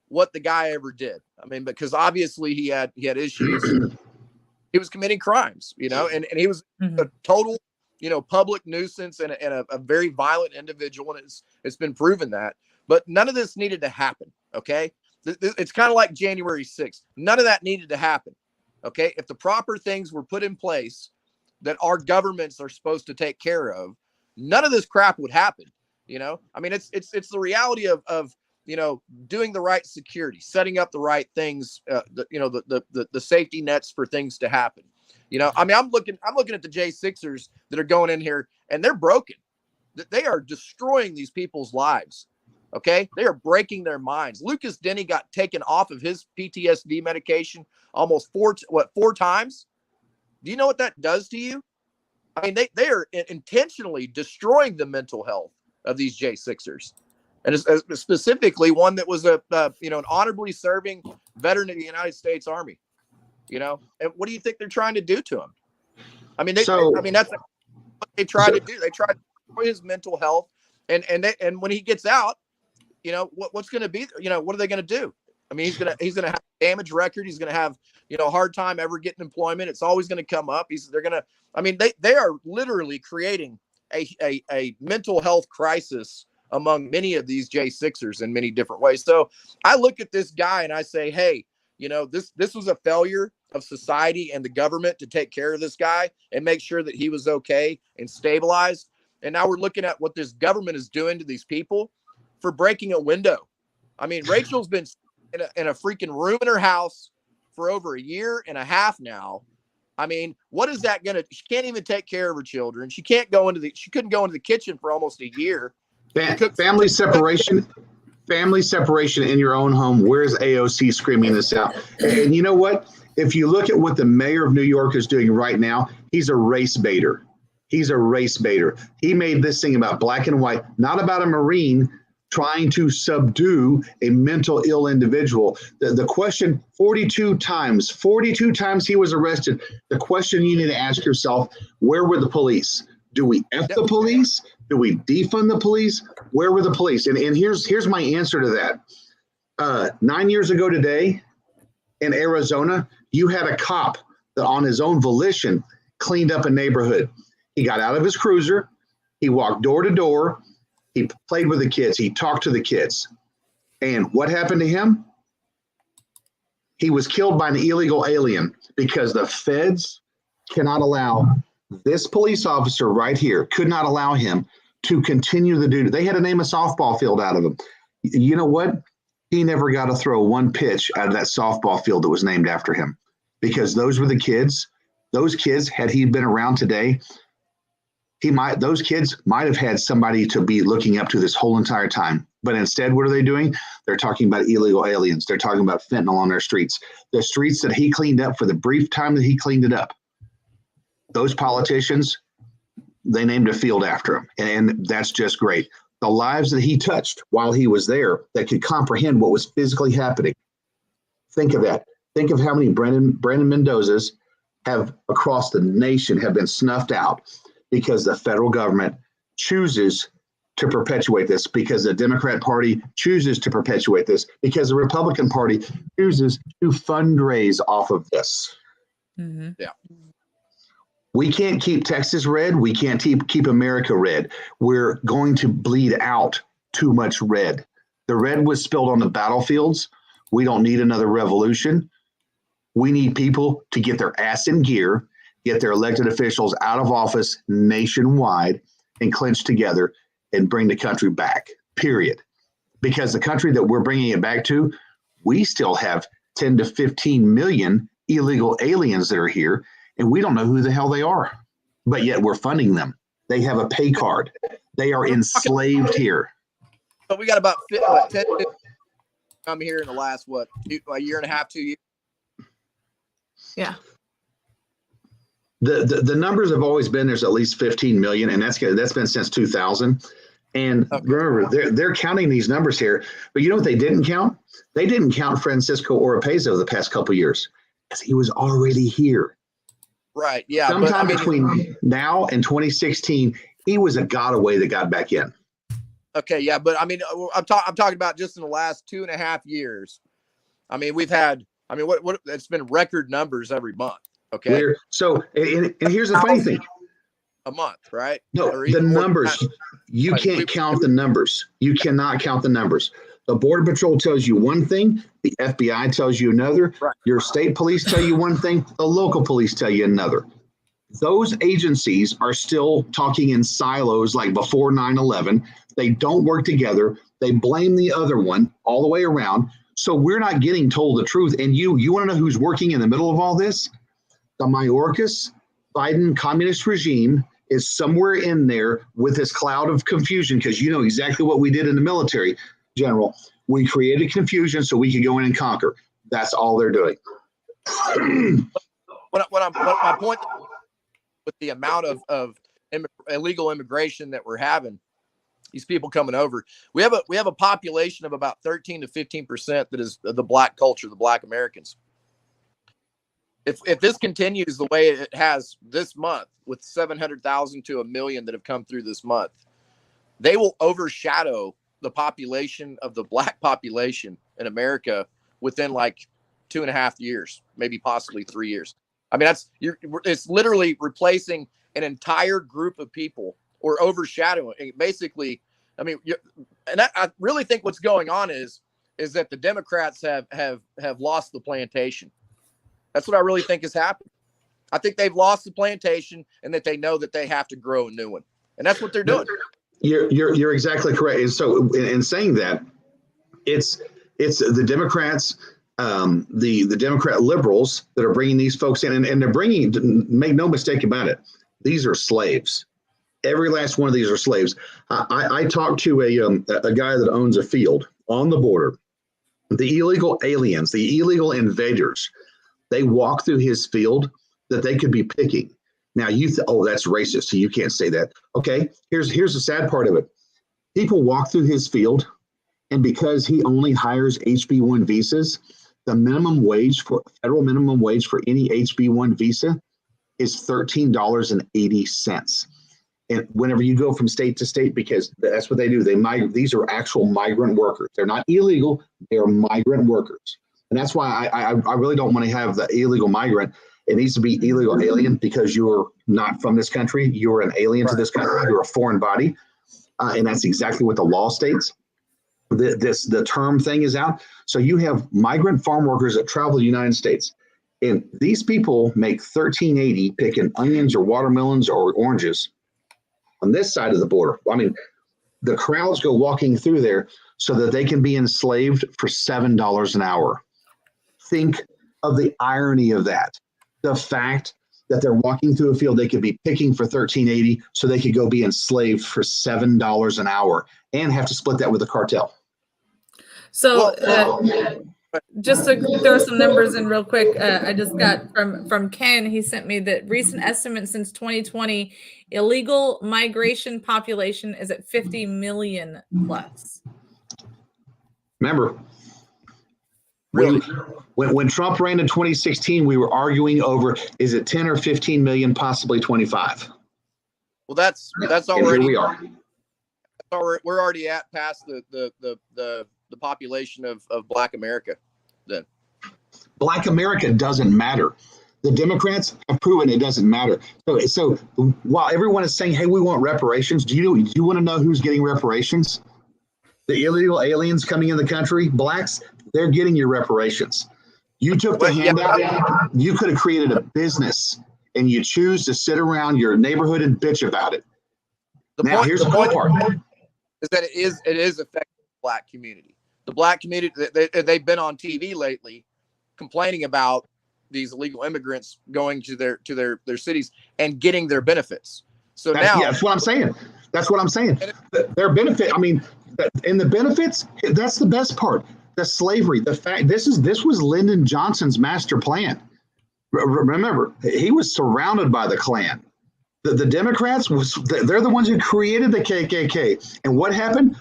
D: what the guy ever did. I mean, because obviously he had issues. He was committing crimes, and he was a total, public nuisance and a very violent individual. And it's been proven that, but none of this needed to happen. Okay. It's kind of like January 6th. None of that needed to happen. Okay. If the proper things were put in place that our governments are supposed to take care of, none of this crap would happen. It's the reality of doing the right security, setting up the right things, the safety nets for things to happen. I'm looking at the J6ers that are going in here, and they're broken. They are destroying these people's lives. Okay. They are breaking their minds. Lucas Denny got taken off of his PTSD medication almost four times. Do you know what that does to you? I mean, they are intentionally destroying the mental health of these J6ers. And it's specifically one that was an honorably serving veteran of the United States Army, and what do you think they're trying to do to him? I mean, that's what they try to do. They try to destroy his mental health. And when he gets out, what's going to be, what are they going to do? I mean, he's going to have a damaged record. He's going to have, a hard time ever getting employment. It's always going to come up. They are literally creating a mental health crisis among many of these J6ers in many different ways. So I look at this guy and I say, hey, this was a failure of society and the government to take care of this guy and make sure that he was okay and stabilized. And now we're looking at what this government is doing to these people for breaking a window. I mean, Rachel's been in a freaking room in her house for over a year and a half now. I mean, what is that she can't even take care of her children. She couldn't go into the kitchen for almost a year.
C: Family separation in your own home. Where's AOC screaming this out? And you know what? If you look at what the mayor of New York is doing right now, he's a race baiter. He made this thing about black and white, not about a Marine, trying to subdue a mental ill individual. The question 42 times he was arrested. The question you need to ask yourself, where were the police? Do we F the police? Do we defund the police? Where were the police? And here's my answer to that. 9 years ago today in Arizona, you had a cop that on his own volition cleaned up a neighborhood. He got out of his cruiser. He walked door to door. He played with the kids. He talked to the kids. And what happened to him? He was killed by an illegal alien because the feds cannot allow this police officer right here, could not allow him to continue the duty. They had to name a softball field out of him. You know what? He never got to throw one pitch out of that softball field that was named after him because those were the kids. Those kids, had he been around today, those kids might have had somebody to be looking up to this whole entire time. But instead, what are they doing? They're talking about illegal aliens. They're talking about fentanyl on their streets. The streets that he cleaned up for the brief time that he cleaned it up. Those politicians, they named a field after him. And that's just great. The lives that he touched while he was there that could comprehend what was physically happening. Think of that. Think of how many Brandon Mendozas have across the nation have been snuffed out because the federal government chooses to perpetuate this, because the Democrat Party chooses to perpetuate this, because the Republican Party chooses to fundraise off of this.
A: Mm-hmm.
D: Yeah.
C: We can't keep Texas red. We can't keep America red. We're going to bleed out too much red. The red was spilled on the battlefields. We don't need another revolution. We need people to get their ass in gear, get their elected officials out of office nationwide and clinch together and bring the country back, period. Because the country that we're bringing it back to, we still have 10 to 15 million illegal aliens that are here, and we don't know who the hell they are. But yet we're funding them. They have a pay card. They are enslaved here.
D: But we got about 10 come here in the last, a year and a half, 2 years?
A: Yeah.
C: The numbers have always been there's at least 15 million, and that's been since 2000. And remember, they're counting these numbers here, but you know what they didn't count? They didn't count Francisco Oropeza the past couple of years because he was already here.
D: Right. Yeah.
C: Sometime between now and 2016, he was a got away that got back in.
D: Okay. Yeah, but I mean, I'm talking about just in the last 2.5 years. I mean, we've had. I mean, what it's been record numbers every month. Okay.
C: So, and here's the funny thing.
D: A month, right?
C: No, the numbers. You can't count the numbers. You cannot count the numbers. The Border Patrol tells you one thing. The FBI tells you another.
D: Right.
C: Your state police tell you one thing. The local police tell you another. Those agencies are still talking in silos like before 9/11. They don't work together. They blame the other one all the way around. So we're not getting told the truth. And you want to know who's working in the middle of all this? The Mayorkas Biden communist regime is somewhere in there with this cloud of confusion, because you know exactly what we did in the military, General. We created confusion so we could go in and conquer. That's all they're doing.
D: What my point with the amount of illegal immigration that we're having, these people coming over, we have a population of about 13 to 15% that is the black culture, the black Americans. If this continues the way it has this month, with 700,000 to 1 million that have come through this month, they will overshadow the population of the black population in America within like 2.5 years, maybe possibly 3 years. I mean, it's literally replacing an entire group of people, or overshadowing. Basically, I mean, I really think what's going on is that the Democrats have lost the plantation. That's what I really think has happened. I think they've lost the plantation, and that they know that they have to grow a new one, and that's what they're doing.
C: You're exactly correct. And so, in saying that, it's the Democrats, the Democrat liberals that are bringing these folks in, and they're bringing. Make no mistake about it, these are slaves. Every last one of these are slaves. I talked to a guy that owns a field on the border. The illegal aliens, the illegal invaders, they walk through his field that they could be picking. Now oh, that's racist, so you can't say that. Okay, here's the sad part of it. People walk through his field And because he only hires HB1 visas, the federal minimum wage for any HB1 visa is $13.80. And whenever you go from state to state, because that's what they do, these are actual migrant workers. They're not illegal, they're migrant workers. And that's why I really don't want to have the illegal migrant. It needs to be illegal alien, because you're not from this country. You're an alien to this country. You're a foreign body. And that's exactly what the law states. The term thing is out. So you have migrant farm workers that travel the United States. And these people make $13.80 picking onions or watermelons or oranges on this side of the border. I mean, the crowds go walking through there so that they can be enslaved for $7 an hour. Think of the irony of that. The fact that they're walking through a field they could be picking for $13.80 so they could go be enslaved for $7 an hour and have to split that with the cartel.
A: So just to throw some numbers in real quick, I just got from Ken. He sent me that recent estimate since 2020, illegal migration population is at 50 million plus.
C: Remember, when Trump ran in 2016, we were arguing over, is it 10 or 15 million, possibly 25?
D: Well, that's
C: And
D: already,
C: here we are.
D: we're already at past the population of Black America then.
C: Black America doesn't matter. The Democrats have proven it doesn't matter. So while everyone is saying, hey, we want reparations, do you want to know who's getting reparations? The illegal aliens coming in the country, blacks, they're getting your reparations. You took the handout. You could have created a business, and you choose to sit around your neighborhood and bitch about it. Here's the cool part.
D: Is that it is affecting the Black community. The Black community, they've been on TV lately complaining about these illegal immigrants going to their cities and getting their benefits. So
C: That's what I'm saying. That's what I'm saying. Their benefit, I mean, in the benefits, that's the best part. The slavery, the fact, this was Lyndon Johnson's master plan. Remember, he was surrounded by the Klan. The Democrats, they're the ones who created the KKK. And what happened?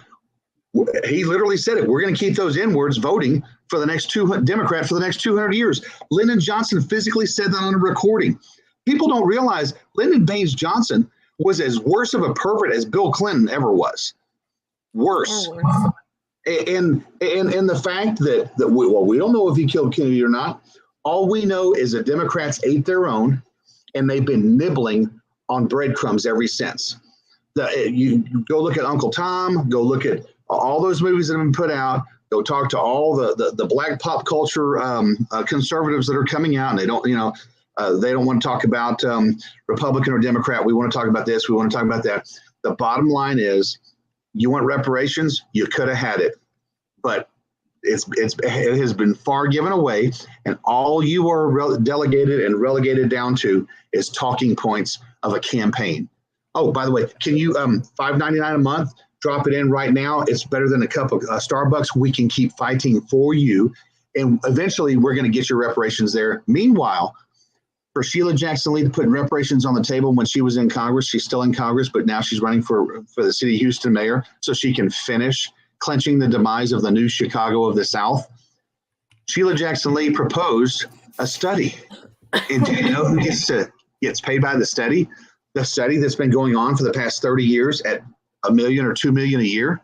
C: He literally said it. We're going to keep those N-words voting for the next Democrat for the next 200 years. Lyndon Johnson physically said that on a recording. People don't realize Lyndon Baines Johnson was as worse of a pervert as Bill Clinton ever was. Worse. And the fact that we don't know if he killed Kennedy or not. All we know is the Democrats ate their own, and they've been nibbling on breadcrumbs ever since. You go look at Uncle Tom, go look at all those movies that have been put out, go talk to all the black pop culture conservatives that are coming out, and they don't want to talk about Republican or Democrat. We want to talk about this. We want to talk about that. The bottom line is, you want reparations? You could have had it, but it has been far given away, and all you are delegated and relegated down to is talking points of a campaign. Oh, by the way, can you $5.99 a month? Drop it in right now. It's better than a cup of Starbucks. We can keep fighting for you, and eventually we're going to get your reparations there. Meanwhile, for Sheila Jackson Lee to put reparations on the table when she was in Congress, she's still in Congress, but now she's running for the city of Houston mayor so she can finish clenching the demise of the new Chicago of the South. Sheila Jackson Lee proposed a study. And do you know who gets paid by the study? The study that's been going on for the past 30 years at $1 million or $2 million a year,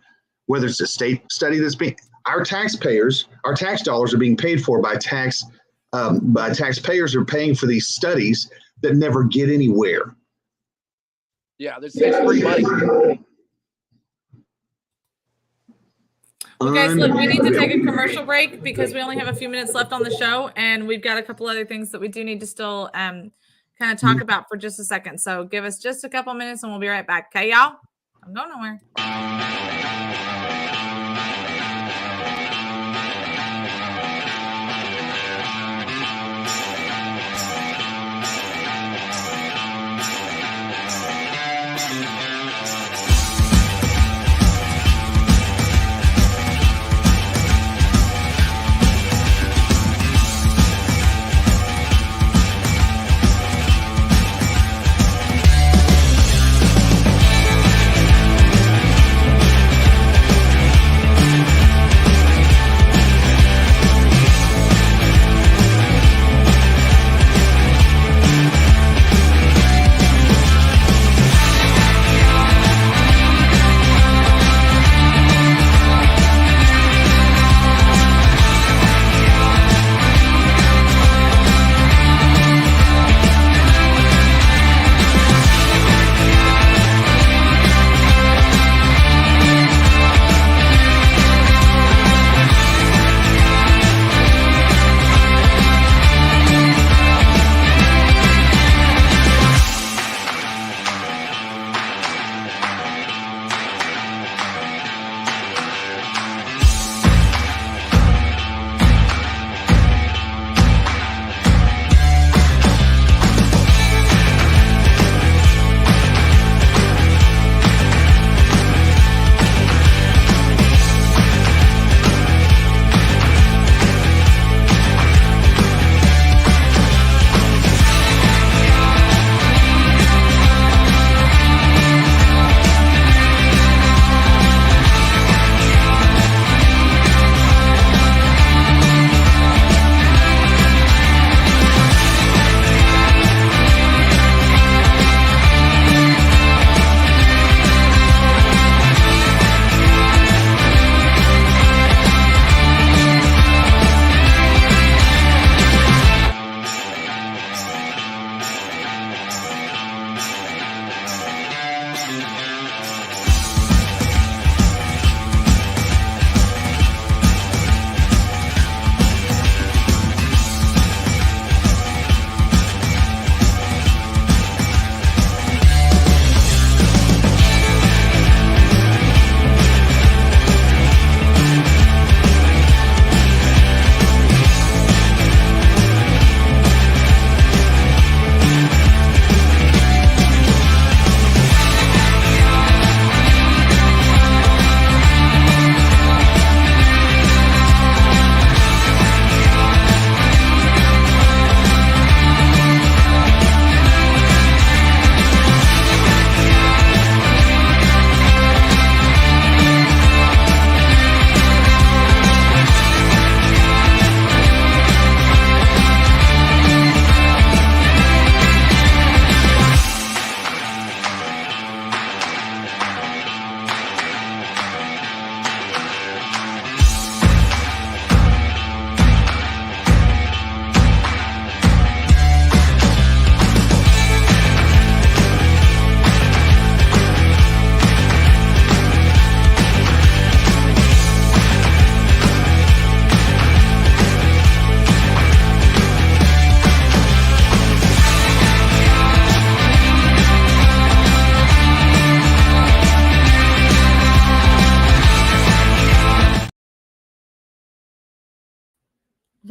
C: whether it's a state study that's being, our tax dollars are being paid for by taxpayers are paying for these studies that never get anywhere.
D: Yeah, it's free money.
A: Well, guys, look, we need to take a commercial break because we only have a few minutes left on the show, and we've got a couple other things that we do need to still kind of talk about for just a second. So give us just a couple minutes, and we'll be right back. Okay, y'all? Don't go nowhere.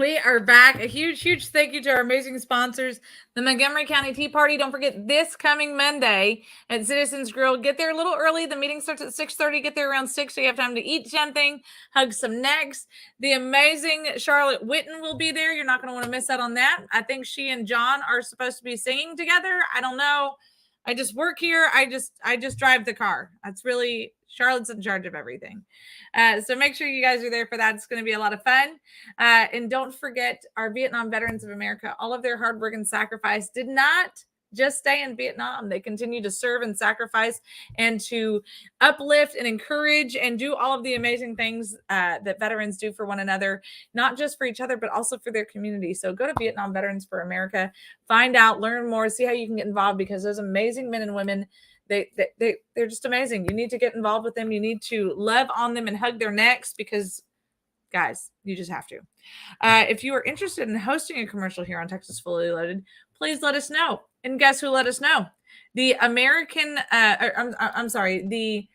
A: We are back. A huge thank you to our amazing sponsors, the Montgomery County Tea Party. Don't forget this coming Monday at Citizens Grill. Get there a little early. The meeting starts at 6:30. Get there around 6 so you have time to eat something, hug some necks. The amazing Charlotte Witten will be there. You're not going to want to miss out on that. I think she and John are supposed to be singing together. I don't know. I just work here. I just drive the car. That's really Charlotte's in charge of everything. So make sure you guys are there for that. It's going to be a lot of fun. And don't forget our Vietnam Veterans of America. All of their hard work and sacrifice did not just stay in Vietnam. They continue to serve and sacrifice and to uplift and encourage and do all of the amazing things that veterans do for one another, not just for each other, but also for their community. So go to Vietnam Veterans for America, find out, learn more, see how you can get involved, because those amazing men and women, they're just amazing. You need to get involved with them. You need to love on them and hug their necks, because guys, you just have to. If you are interested in hosting a commercial here on Texas Fully Loaded, please let us know. And guess who let us know? The the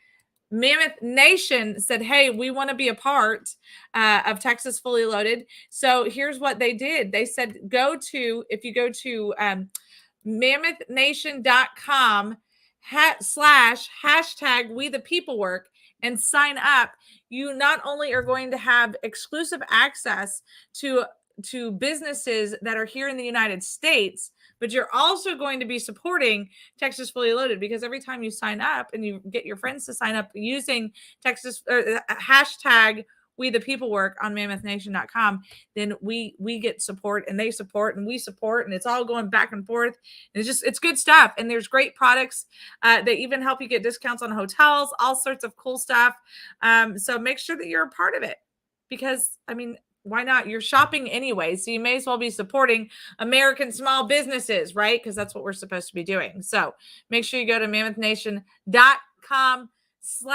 A: Mammoth Nation said, hey, we want to be a part of Texas Fully Loaded. So here's what they did. They said, if you go to mammothnation.com /# we the people work and sign up, you not only are going to have exclusive access to businesses that are here in the United States, but you're also going to be supporting Texas Fully Loaded, because every time you sign up and you get your friends to sign up using Texas # we the people work on mammothnation.com, then we get support, and they support, and we support, and it's all going back and forth. And it's good stuff. And there's great products. They even help you get discounts on hotels, all sorts of cool stuff. So make sure that you're a part of it, because I mean, why not? You're shopping anyway, so you may as well be supporting American small businesses, right? Because that's what we're supposed to be doing. So make sure you go to mammothnation.com /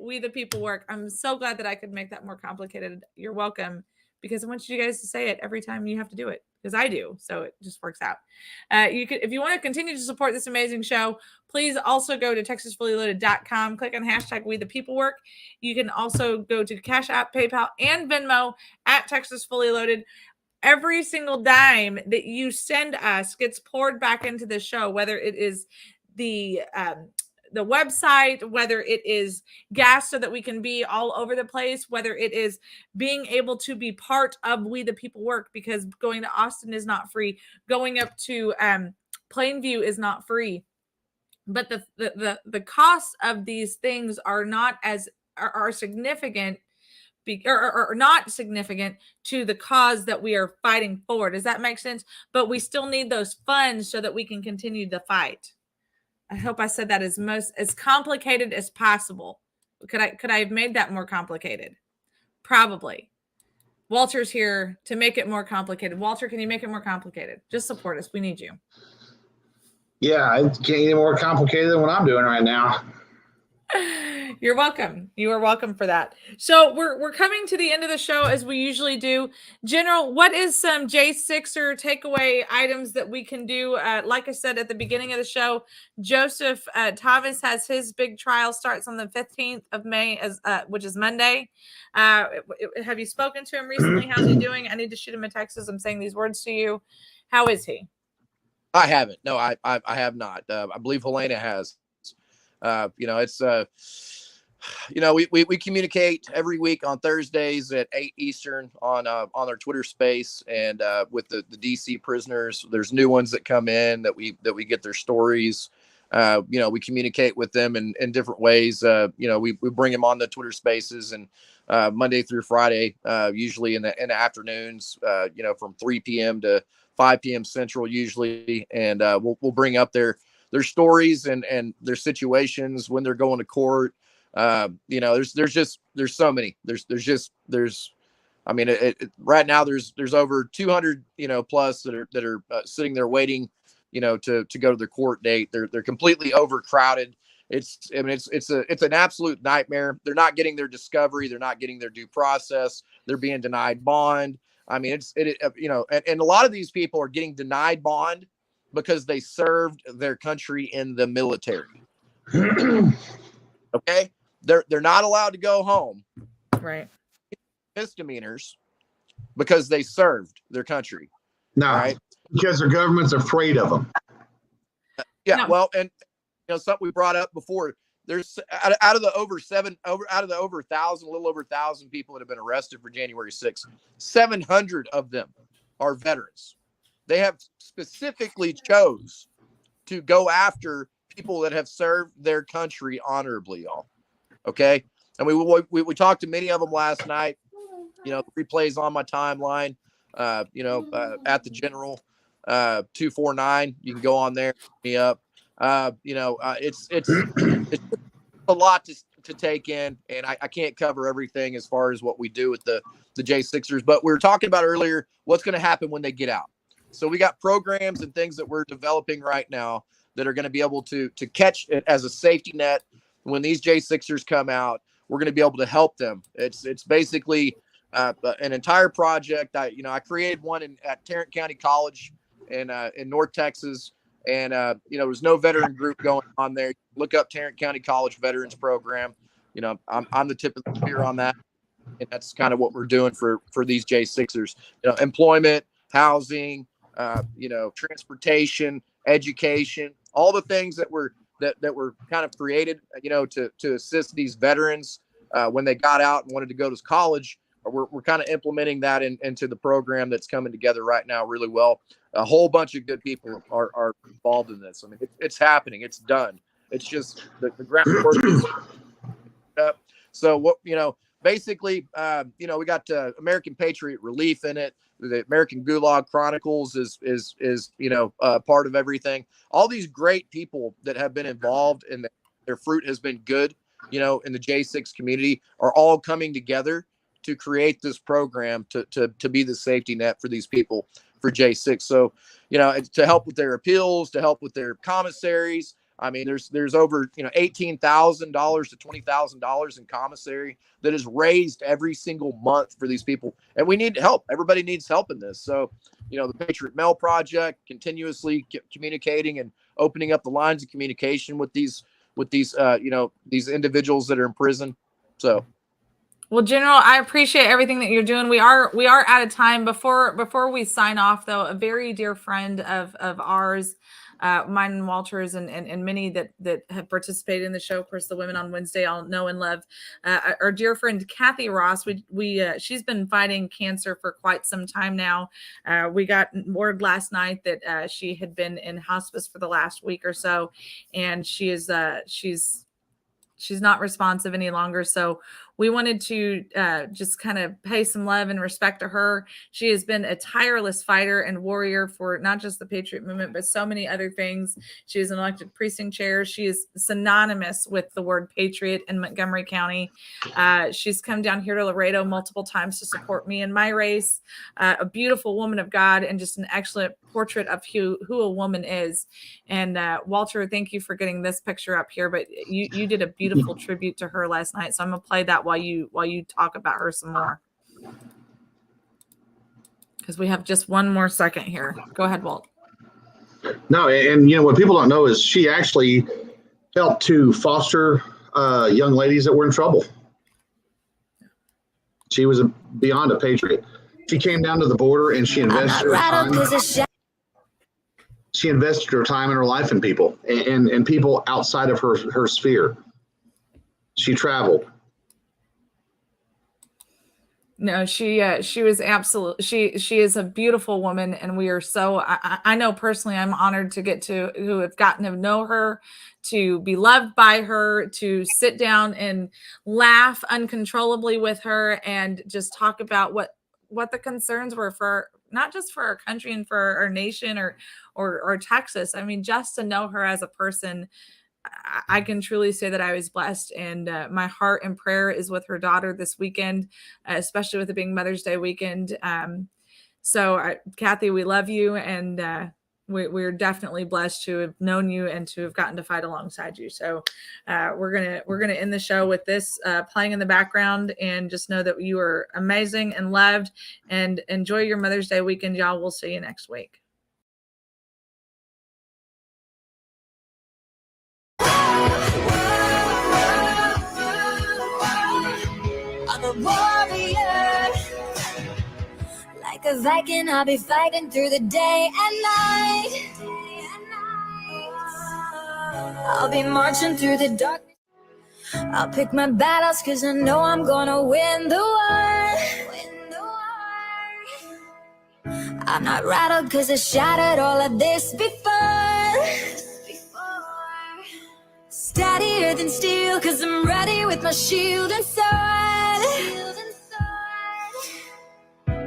A: we the people work. I'm so glad that I could make that more complicated. You're welcome, because I want you guys to say it every time you have to do it, because I do. So it just works out. If you want to continue to support this amazing show, please also go to texasfullyloaded.com, click on # we the people work. You can also go to Cash App, PayPal, and Venmo at Texas Fully Loaded. Every single dime that you send us gets poured back into the show, whether it is the website, whether it is gas so that we can be all over the place, whether it is being able to be part of We the People Work, because going to Austin is not free. Going up to Plainview is not free. But the cost of these things are not are significant, or not significant to the cause that we are fighting for. Does that make sense? But we still need those funds so that we can continue the fight. I hope I said that as complicated as possible. Could I have made that more complicated? Probably. Walter's here to make it more complicated. Walter, can you make it more complicated? Just support us. We need you.
C: Yeah, it can't get any more complicated than what I'm doing right now.
A: You're welcome. You are welcome for that. So we're coming to the end of the show, as we usually do. General, what is some J6er takeaway items that we can do? Like I said at the beginning of the show, Joseph Thomas has his big trial, starts on the 15th of May, which is Monday. Have you spoken to him recently? How's he doing? I need to shoot him a text as I'm saying these words to you. How is he?
D: I haven't. No, I have not. I believe Helena has. It's we communicate every week on Thursdays at 8 Eastern on our Twitter space, and with the DC prisoners, there's new ones that come in that we get their stories. We communicate with them in different ways. We bring them on the Twitter spaces, and Monday through Friday, usually in the afternoons, from 3 p.m. to 5 p.m. Central usually, and we'll bring up their stories and their situations when they're going to court. There's so many. Right now there's over 200 plus that are sitting there waiting to go to their court date. They're completely overcrowded. It's an absolute nightmare. They're not getting their discovery. They're not getting their due process. They're being denied bond. I mean, and a lot of these people are getting denied bond because they served their country in the military. Okay, they're not allowed to go home.
A: Right.
D: Misdemeanors, because they served their country.
C: No,
D: All right.
C: because their government's afraid of them.
D: Yeah.
A: No.
D: Well, and something we brought up before. There's out of the over 1,000, a little over 1,000 people that have been arrested for January 6th, 700 of them are veterans. They have specifically chose to go after people that have served their country honorably, y'all. Okay. And we talked to many of them last night. The replays on my timeline, at the General 249. You can go on there, me up. It's a lot to take in, and I can't cover everything as far as what we do with the J6ers. But we were talking about earlier what's going to happen when they get out. So we got programs and things that we're developing right now that are going to be able to catch it as a safety net when these J6ers come out. We're going to be able to help them. It's basically an entire project. I created one at Tarrant County College in North Texas, and there was no veteran group going on there. Look up Tarrant County College Veterans Program. I'm the tip of the spear on that, and that's kind of what we're doing for these J6ers. Employment, housing, transportation, education, all the things that were kind of created, to assist these veterans when they got out and wanted to go to college. We're kind of implementing that into the program that's coming together right now really well. A whole bunch of good people are involved in this. I mean, it's happening. It's done. It's just the groundwork is up. So what, basically, we got American Patriot Relief in it. The American Gulag Chronicles is part of everything. All these great people that have been involved and their fruit has been good, in the J6 community are all coming together to create this program to be the safety net for these people for J6. So, to help with their appeals, to help with their commissaries. I mean, there's over, $18,000 to $20,000 in commissary that is raised every single month for these people. And we need help. Everybody needs help in this. So, the Patriot Mail Project, continuously communicating and opening up the lines of communication with these individuals that are in prison. So.
A: Well, General, I appreciate everything that you're doing. We are out of time. Before we sign off, though, a very dear friend of ours, mine and Walter's, and many that have participated in the show. Of course, the Women on Wednesday all know and love. Our dear friend Kathy Ross. She's been fighting cancer for quite some time now. We got word last night that she had been in hospice for the last week or so, and she's not responsive any longer. So we wanted to just kind of pay some love and respect to her. She has been a tireless fighter and warrior for not just the Patriot Movement, but so many other things. She is an elected precinct chair. She is synonymous with the word patriot in Montgomery County. She's come down here to Laredo multiple times to support me in my race. A beautiful woman of God and just an excellent portrait of who a woman is. And Walter, thank you for getting this picture up here, but you did a beautiful tribute to her last night. So I'm gonna play that while you talk about her some more, because we have just one more second here. Go ahead, Walt.
C: No, and what people don't know is she actually helped to foster young ladies that were in trouble. She was beyond a patriot. She came down to the border and she invested her time. She invested her time and her life in people and people outside of her sphere. She traveled.
A: No, she was absolutely, she is a beautiful woman, and we are so, I know personally I'm honored to who have gotten to know her, to be loved by her, to sit down and laugh uncontrollably with her and just talk about what the concerns were for, not just for our country and for our nation or Texas. I mean, just to know her as a person, I can truly say that I was blessed, and my heart and prayer is with her daughter this weekend, especially with it being Mother's Day weekend. So Kathy, we love you, and we're definitely blessed to have known you and to have gotten to fight alongside you. So we're gonna end the show with this playing in the background, and just know that you are amazing and loved, and enjoy your Mother's Day weekend, y'all. We'll see you next week. I'm a warrior.
F: a Viking, I'll be fighting through the day and night. I'll be marching through the dark. I'll pick my battles, cause I know I'm gonna win the war. I'm not rattled, cause I shattered all of this before. Steadier than steel, cause I'm ready with my shield and sword.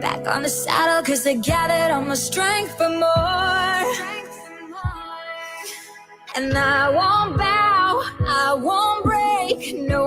F: Back on the saddle, cause I gathered all my strength for more. And I won't bow, I won't break, no.